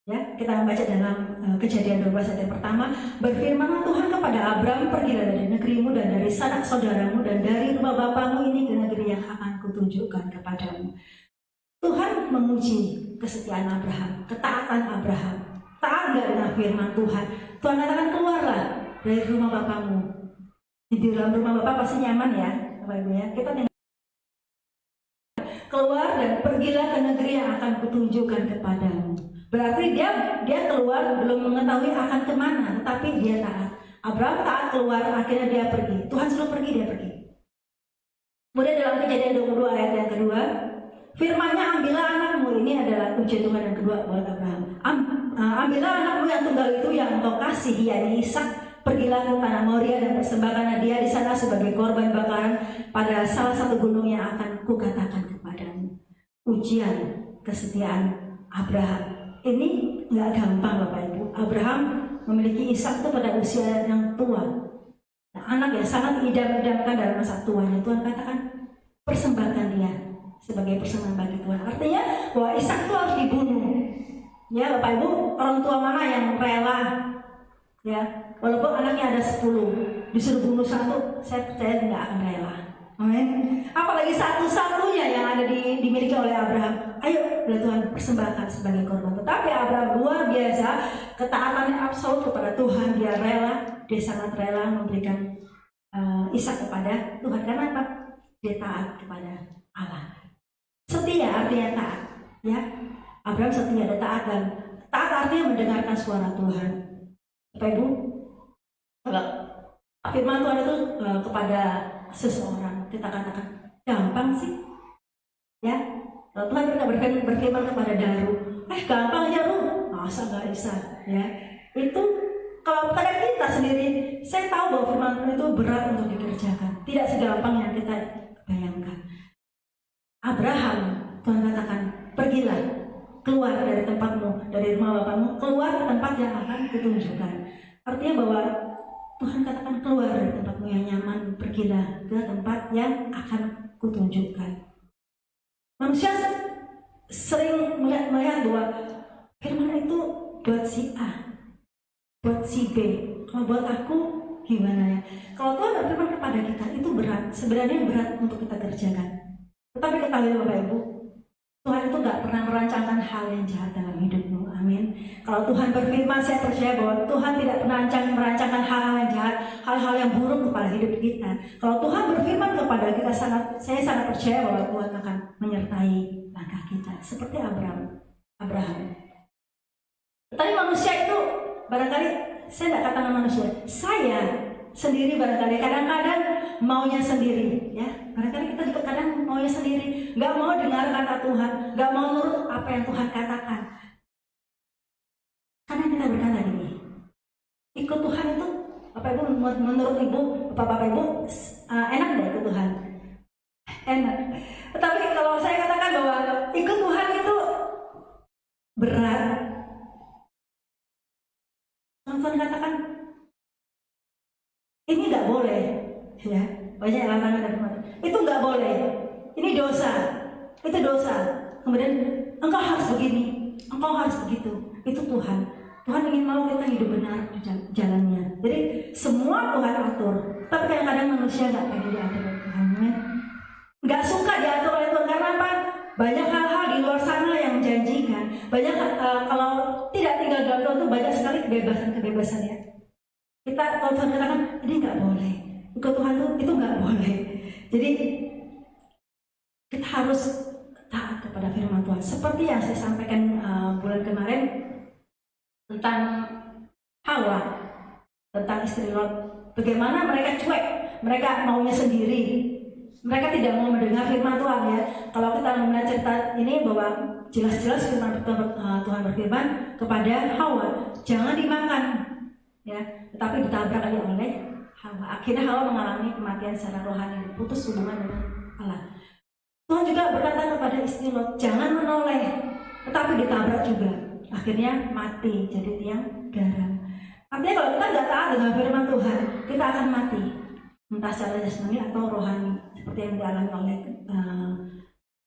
Ya, kita membaca dalam Kejadian 12 ayat yang pertama, berfirmanlah Tuhan kepada Abram, pergilah dari negerimu dan dari sanak saudaramu dan dari rumah bapamu ini ke negeri yang akan kutunjukkan kepadamu. Tuhan menguji kesetiaan Abraham, ketaatan Abraham. Taat gak dengan firman Tuhan? Tuhan katakan keluarlah dari rumah bapamu. Di dalam rumah bapak pasti nyaman ya, Bapak Ibu ya. Kita keluar dan pergilah ke negeri yang akan kutunjukkan kepadamu. Berarti dia keluar belum mengetahui akan kemana, tetapi dia taat. Abraham taat keluar, akhirnya dia pergi. Tuhan suruh pergi, dia pergi. Kemudian dalam Kejadian 22 ayat yang kedua, firman-Nya, ambillah anakmu. Ini adalah ujian Tuhan yang kedua buat Abraham. Ambillah anakmu yang tunggal itu yang engkau kasih, yakni Ishak. Pergilah ke tanah Moria dan persembahkanlah dia di sana sebagai korban bakaran pada salah satu gunung yang akan kukatakan kepadamu. Ujian kesetiaan Abraham. Ini nggak nggak gampang Bapak Ibu. Abraham memiliki Ishak itu pada usia yang tua. Nah, anak yang sangat idam-idamkan dalam masa tuanya. Tuhan katakan persembahkan dia sebagai persembahan bagi Tuhan. Artinya bahwa Ishak itu harus dibunuh. Ya Bapak Ibu, orang tua mana yang rela? Ya, walaupun anaknya ada 10, disuruh bunuh satu, saya percaya tidak akan rela. Amin. Apalagi satu-satunya yang ada dimiliki oleh Abraham. Ayo, ya Tuhan, persembahkan sebagai korban. Tetapi Abraham luar biasa, ketaatannya absolut kepada Tuhan. Dia rela, dia sangat rela memberikan Ishak kepada Tuhan. Karena apa? Dia taat kepada Allah. Setia artinya taat. Ya, Abraham setia dan taat, dan taat artinya mendengarkan suara Tuhan. Bapak Ibu, firman Tuhan itu kepada seseorang kita katakan gampang sih, ya. Kalau Tuhan kita berfirman kepada Daru, gampang ya Ru, masa nggak bisa, ya. Itu kalau pada kita sendiri, saya tahu bahwa firman Tuhan itu berat untuk dikerjakan, tidak segampang yang kita bayangkan. Abraham, Tuhan katakan, pergilah, keluar dari tempatmu, dari rumah bapakmu, keluar ke tempat yang akan kutunjukkan. Artinya bahwa Tuhan katakan keluar dari tempatmu yang nyaman, pergilah ke tempat yang akan kutunjukkan. Manusia sering melihat bahwa firman itu buat si A, buat si B. Kalau buat aku gimana ya? Kalau Tuhan berfirman kepada kita itu berat, sebenarnya berat untuk kita kerjakan. Tetapi ketahui Bapak Ibu, Tuhan itu gak pernah merancangkan hal yang jahat dalam hidupmu. Amin. Kalau Tuhan berfirman, saya percaya bahwa Tuhan tidak pernah merancangkan hal-hal yang jahat, hal-hal yang buruk kepada hidup kita. Kalau Tuhan berfirman kepada kita, saya sangat percaya bahwa Tuhan akan menyertai langkah kita. Seperti Abraham. Tetapi manusia itu, barangkali, saya tidak katakan manusia, saya sendiri barangkali kadang-kadang maunya sendiri, ya. Barangkali kita juga kadang maunya sendiri, nggak mau dengar kata Tuhan, nggak mau nurut apa yang Tuhan katakan. Karena kita berkata gini, ikut Tuhan itu, Bapak Ibu, menurut Ibu, Bapak Ibu, enak nggak ikut Tuhan? Enak. Tetapi kalau saya katakan bahwa ikut Tuhan itu berat, Tuhan katakan ini nggak boleh, ya. Banyak larangan dari Tuhan. Itu nggak boleh. Ini dosa. Itu dosa. Kemudian engkau harus begini, engkau harus begitu. Itu Tuhan. Tuhan ingin mau kita hidup benar di jalannya. Jadi semua Tuhan atur. Tapi kadang-kadang manusia nggak pengen diatur oleh Tuhan. Nggak suka diatur oleh Tuhan karena apa? Banyak hal-hal di luar sana yang menjanjikan. Banyak kalau tidak tinggal dalam Tuhan itu banyak sekali kebebasan ya. Kita kalau Tuhan katakan ini nggak boleh. Ikut Tuhan itu nggak boleh. Jadi kita harus taat kepada firman Tuhan. Seperti yang saya sampaikan bulan kemarin tentang Hawa, tentang istri Lot. Bagaimana mereka cuek, mereka maunya sendiri. Mereka tidak mau mendengar firman Tuhan ya. Kalau kita melihat cerita ini bahwa jelas-jelas firman Tuhan berfirman kepada Hawa, jangan dimakan, ya. Tetapi ditabrak oleh Hawa. Akhirnya Hawa mengalami kematian secara rohani, putus hubungan dengan Allah. Tuhan juga berkata kepada istri Lot, jangan menoleh, tetapi ditabrak juga. Akhirnya mati jadi tiang garam. Artinya kalau kita tidak taat dengan firman Tuhan, kita akan mati, entah secara jasmani atau rohani, seperti yang dialami oleh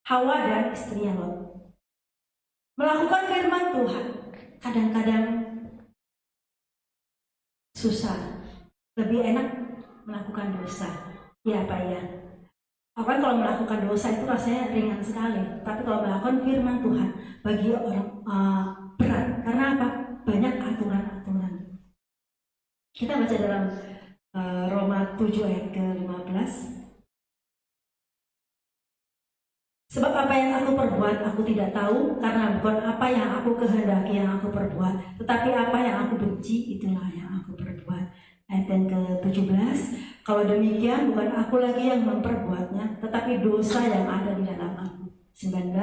Hawa dan istrinya Lot. Melakukan firman Tuhan kadang-kadang susah. Lebih enak melakukan dosa. Ya Pak ya. Orang kalau melakukan dosa itu rasanya ringan sekali. Tapi kalau melakukan firman Tuhan bagi orang berat. Karena apa? Banyak aturan-aturan. Kita baca dalam Roma 7 ayat ke-15. Sebab apa yang aku perbuat aku tidak tahu, karena bukan apa yang aku kehendaki yang aku perbuat, tetapi apa yang aku benci itulah yang aku perbuat. Ayat yang ke-17, kalau demikian bukan aku lagi yang memperbuatnya, tetapi dosa yang ada di dalam aku. 19,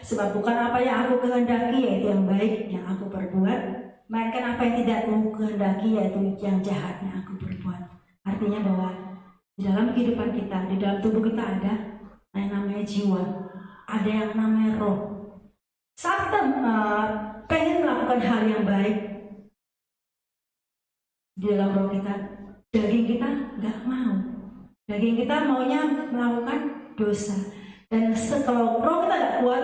sebab bukan apa yang aku kehendaki yaitu yang baik yang aku perbuat, melainkan apa yang tidak aku kehendaki yaitu yang jahat yang aku perbuat. Artinya bahwa di dalam kehidupan kita, di dalam tubuh kita ada yang namanya jiwa, ada yang namanya roh. Saat kita pengen melakukan hal yang baik di dalam roh kita, daging kita nggak mau. Daging kita maunya melakukan dosa. Dan kalau roh kita nggak kuat,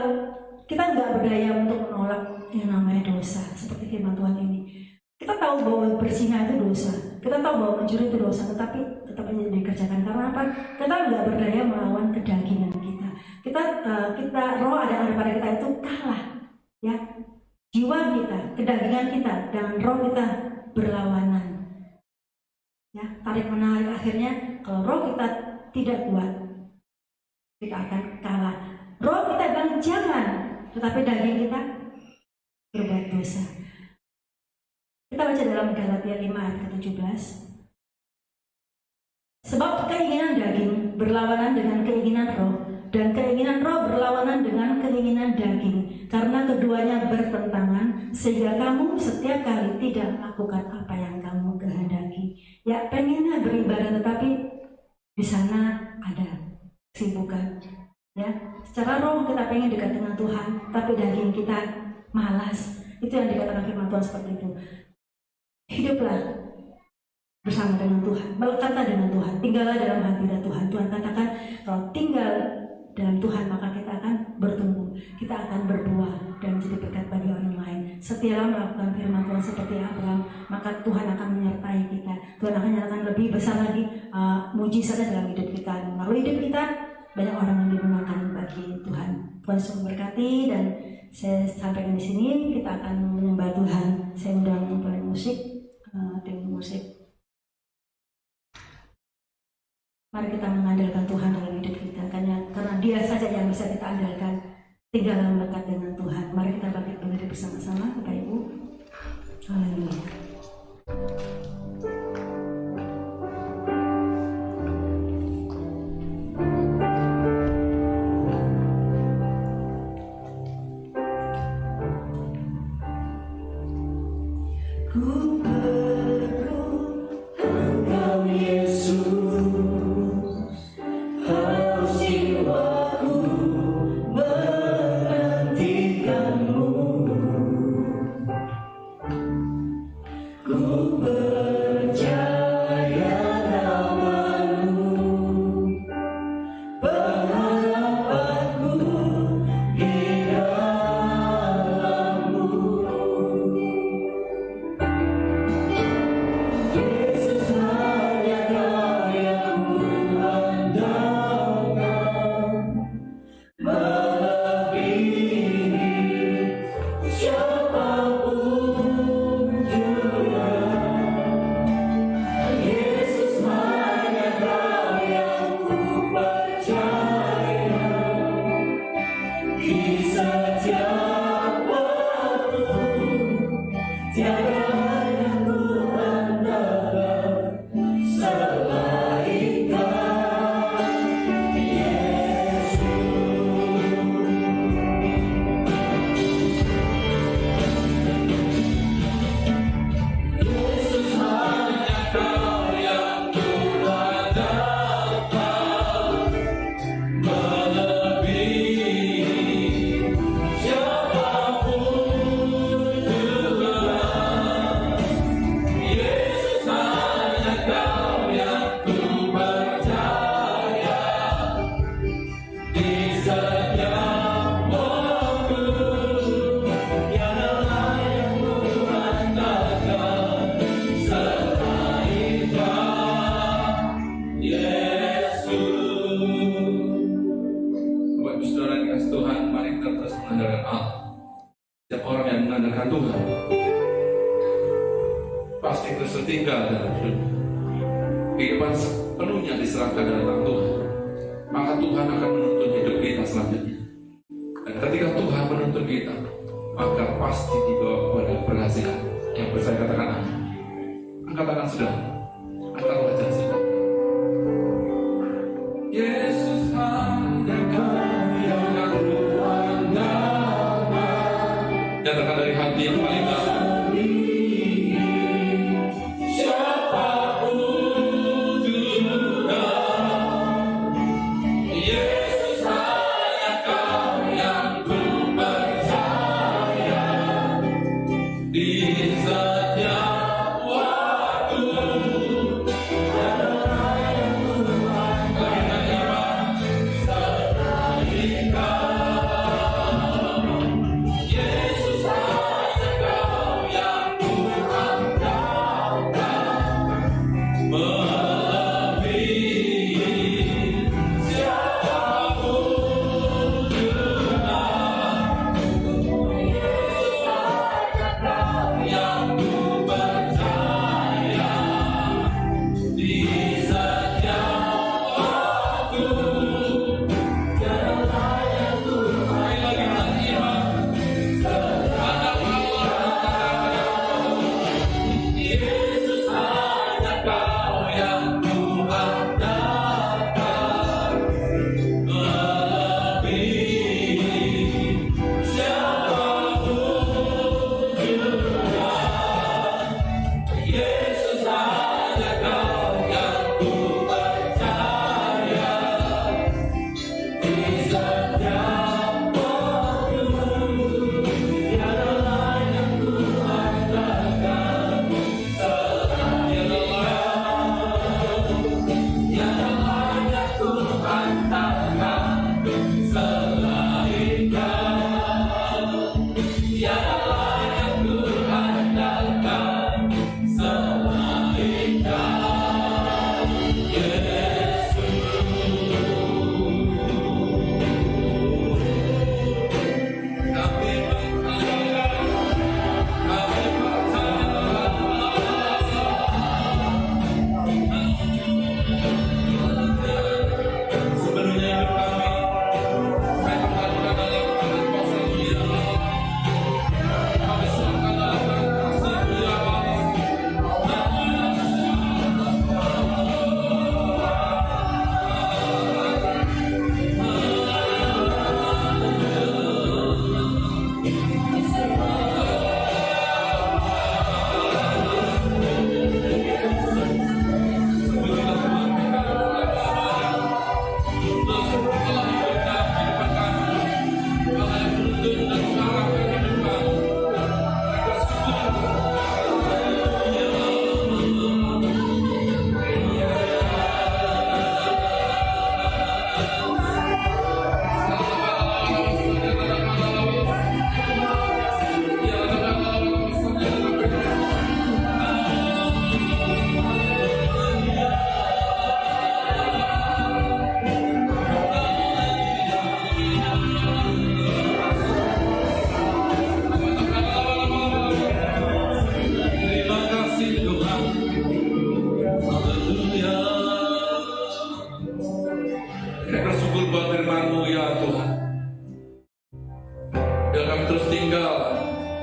kita nggak berdaya untuk menolak yang namanya dosa. Seperti firman Tuhan ini. Kita tahu bahwa berzina itu dosa. Kita tahu bahwa mencuri itu dosa, tetapi tetap aja dikerjakan. Karena apa? Kita nggak berdaya melawan kedagingan kita. Kita roh ada pada kita itu kalah, ya. Jiwa kita, kedagingan kita, dan roh kita berlawanan. Ya, tarik menarik, akhirnya kalau roh kita tidak kuat, kita akan kalah. Roh kita bilang jangan, tetapi daging kita berbuat dosa. Kita baca dalam Galatia 5 ayat ke-17. Sebab keinginan daging berlawanan dengan keinginan roh, dan keinginan roh berlawanan dengan keinginan daging, karena keduanya bertentangan, sehingga kamu setiap kali tidak melakukan apa yang kamu kehendaki. Ya, pengennya beribadah, tetapi di sana ada kesibukan. Ya, secara roh kita pengen dekat dengan Tuhan, tapi daging kita malas. Itu yang dikatakan firman Tuhan seperti itu. Hiduplah bersama dengan Tuhan, melekatlah dengan Tuhan, tinggallah dalam hadirat Tuhan. Tuhan katakan kalau tinggal dalam Tuhan maka kita akan bertumbuh, kita akan berbuah dan jadi berkat bagi orang lain. Setialah melakukan firman Tuhan seperti Abraham, maka Tuhan akan menyertai kita. Tuhan akan menyatakan lebih besar lagi mujizatnya dalam hidup kita. Melalui hidup kita banyak orang yang dimenangkan bagi Tuhan. Tuhan sungguh berkati, dan saya sampaikan di sini kita akan menyembah Tuhan. Saya undang pemain musik, tim musik. Mari kita mengandalkan Tuhan dalam hidup kita, karena Dia saja yang bisa kita andalkan. Tinggallah melekat dengan Tuhan. Mari kita bangkit berdiri bersama-sama, Bapak Ibu. Haleluya. Yesus hanya Kau yang ku percaya.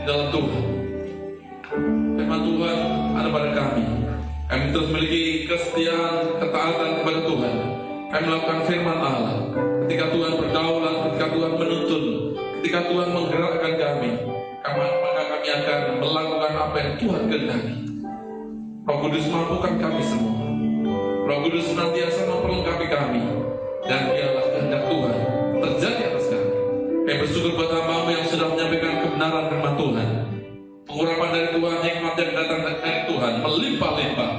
di dalam Tuhan. Firman Tuhan ada pada kami. Kami terus memiliki kesetiaan, ketaatan kepada Tuhan. Kami melakukan firman Allah. Ketika Tuhan berdaulat, ketika Tuhan menuntun, ketika Tuhan menggerakkan kami, maka kami akan melakukan apa yang Tuhan kehendaki. Roh Kudus mampukan kami semua. Roh Kudus senantiasa memperlengkapi kami, dan biarlah kehendak Tuhan terjadi atas kami. Kami bersyukur buat hamba-Mu yang sudah menyampaikan kebenaran firman Tuhan. Pengurapan dari Tuhan, hikmat yang datang dari Tuhan melimpah-limpah.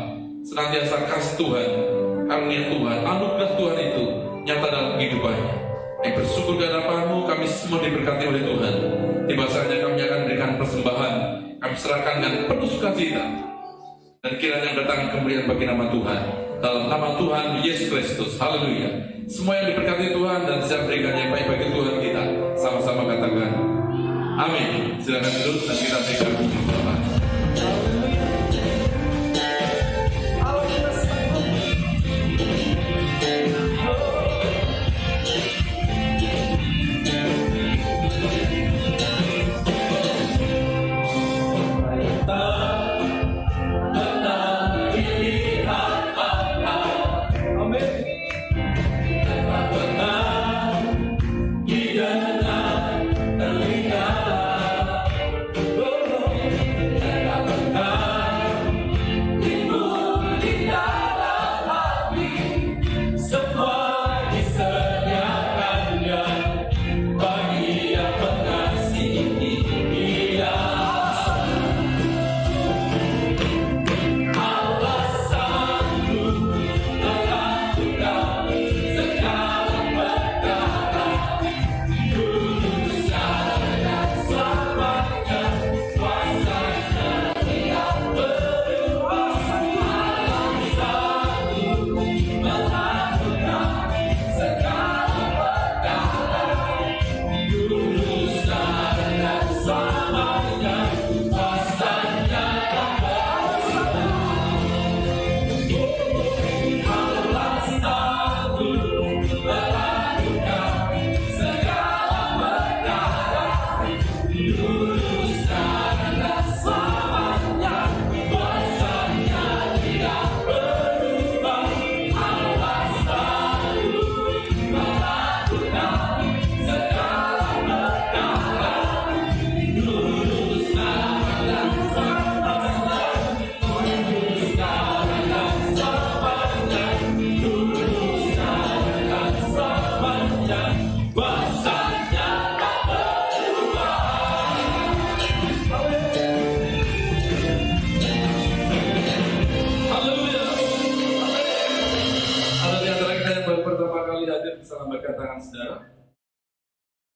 Senantiasa kasih Tuhan, karunia Tuhan, anugerah Tuhan itu nyata dalam kehidupannya. Kami bersyukur di hadapan-Mu, kami semua diberkati oleh Tuhan. Tiba saatnya kami akan memberikan persembahan. Kami serahkan dengan penuh sukacita. Dan kiranya datang kemuliaan bagi nama Tuhan. Dalam nama Tuhan Yesus Kristus. Haleluya. Semua yang diberkati Tuhan dan siap berikan yang baik bagi Tuhan kita. Sama-sama katakan amin. Silakan duduk dan kita berikan persembahan.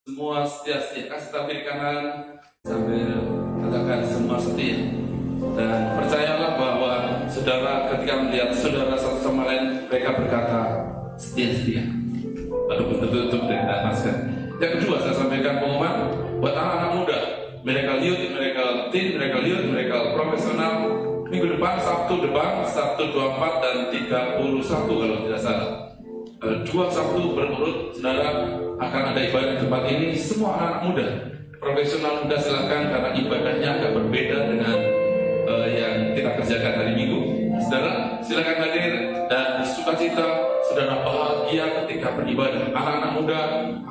Semua setia-setia, kasih tabir kanan sambil katakan semua setia. Dan percayalah bahwa saudara ketika melihat saudara satu sama lain, mereka berkata setia-setia. Lalu tutup dengan masker. Yang kedua saya sampaikan pengumuman buat anak-anak muda, Miracle Youth, Miracle Teen, Miracle Youth, Miracle Profesional. Minggu depan, Sabtu 24 dan 31 kalau tidak salah. 2 Sabtu berurut, saudara akan ada ibadah di tempat ini. Semua anak-anak muda, profesional muda silakan, karena ibadahnya agak berbeda dengan yang kita kerjakan hari Minggu. Saudara silakan hadir dan sukacita, saudara bahagia ketika beribadah. Anak-anak muda,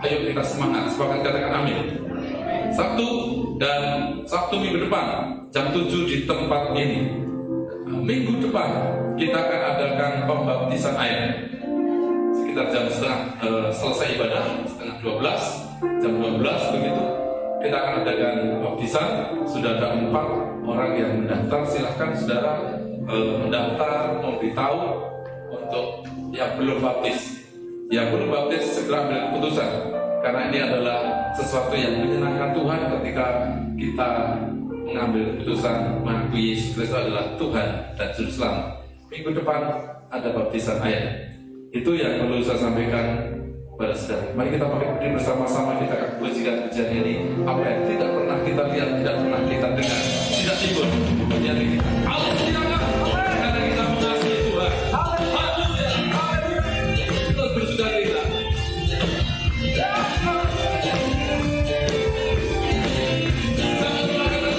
ayo kita semangat, sepakat katakan amin. Sabtu minggu depan jam 7 di tempat ini. Minggu depan kita akan adakan pembaptisan air sekitar jam selesai ibadah setengah 12, jam 12 begitu kita akan adakan baptisan. Sudah ada 4 orang yang mendaftar, silahkan saudara mendaftar, memberitahu untuk yang belum baptis. Yang belum baptis segera ambil keputusan, karena ini adalah sesuatu yang menyenangkan Tuhan ketika kita mengambil keputusan mengakui Yesus Kristus adalah Tuhan dan Juru Selamat. Minggu depan ada baptisan air. Itu yang perlu saya sampaikan pada saudara. Mari kita pakai berdiri bersama-sama, kita akan pujikan pujian ini. Apa yang tidak pernah kita lihat, tidak pernah kita dengar, tidak timbul pujian ini. Haleluya, karena kita mengasihi Tuhan. Haleluya, kita bersuka cita. Sama-sama katakan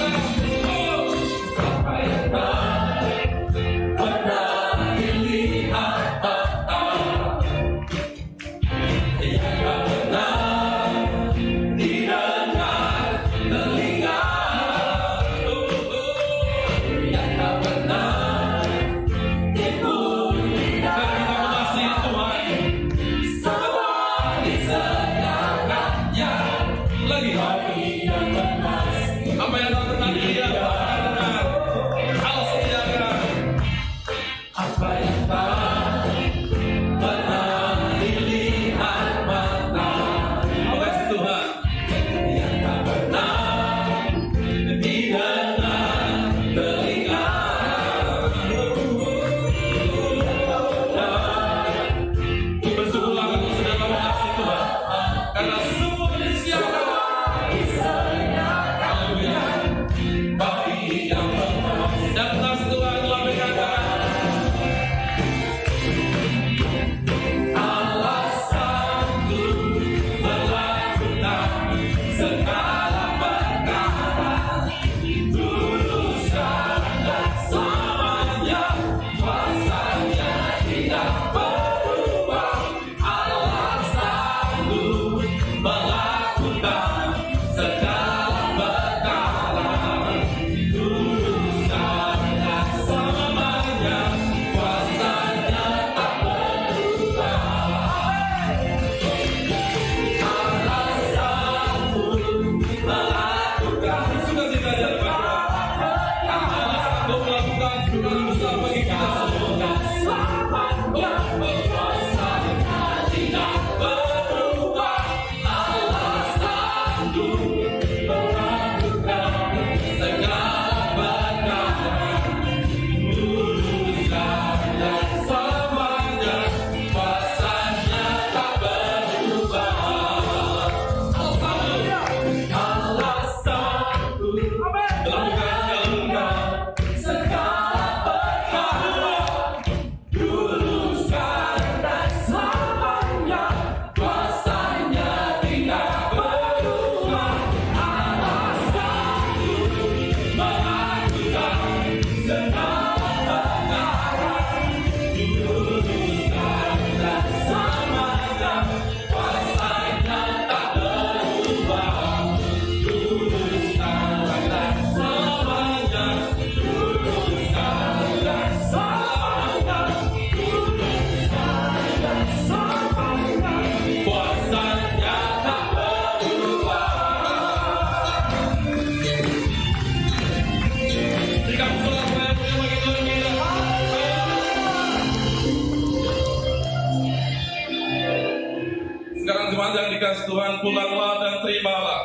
kasih Tuhan, pulanglah dan terimalah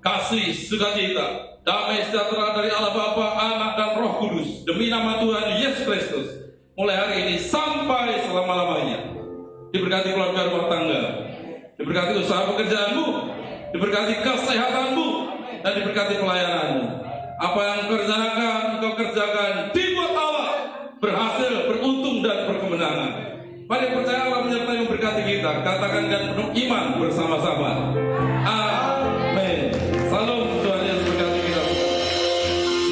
kasih, sukacita, damai sejahtera dari Allah Bapa, Anak dan Roh Kudus, demi nama Tuhan Yesus Kristus, mulai hari ini sampai selama-lamanya. Diberkati keluarga rumah tangga, diberkati usaha pekerjaanmu, diberkati kesehatanmu, dan diberkati pelayananmu. Apa yang kau kerjakan dibuat Allah berhasil, beruntung dan berkemenangan. Mari percaya Allah menyertai memberkati kita. Katakan dengan penuh iman bersama-sama. Amin.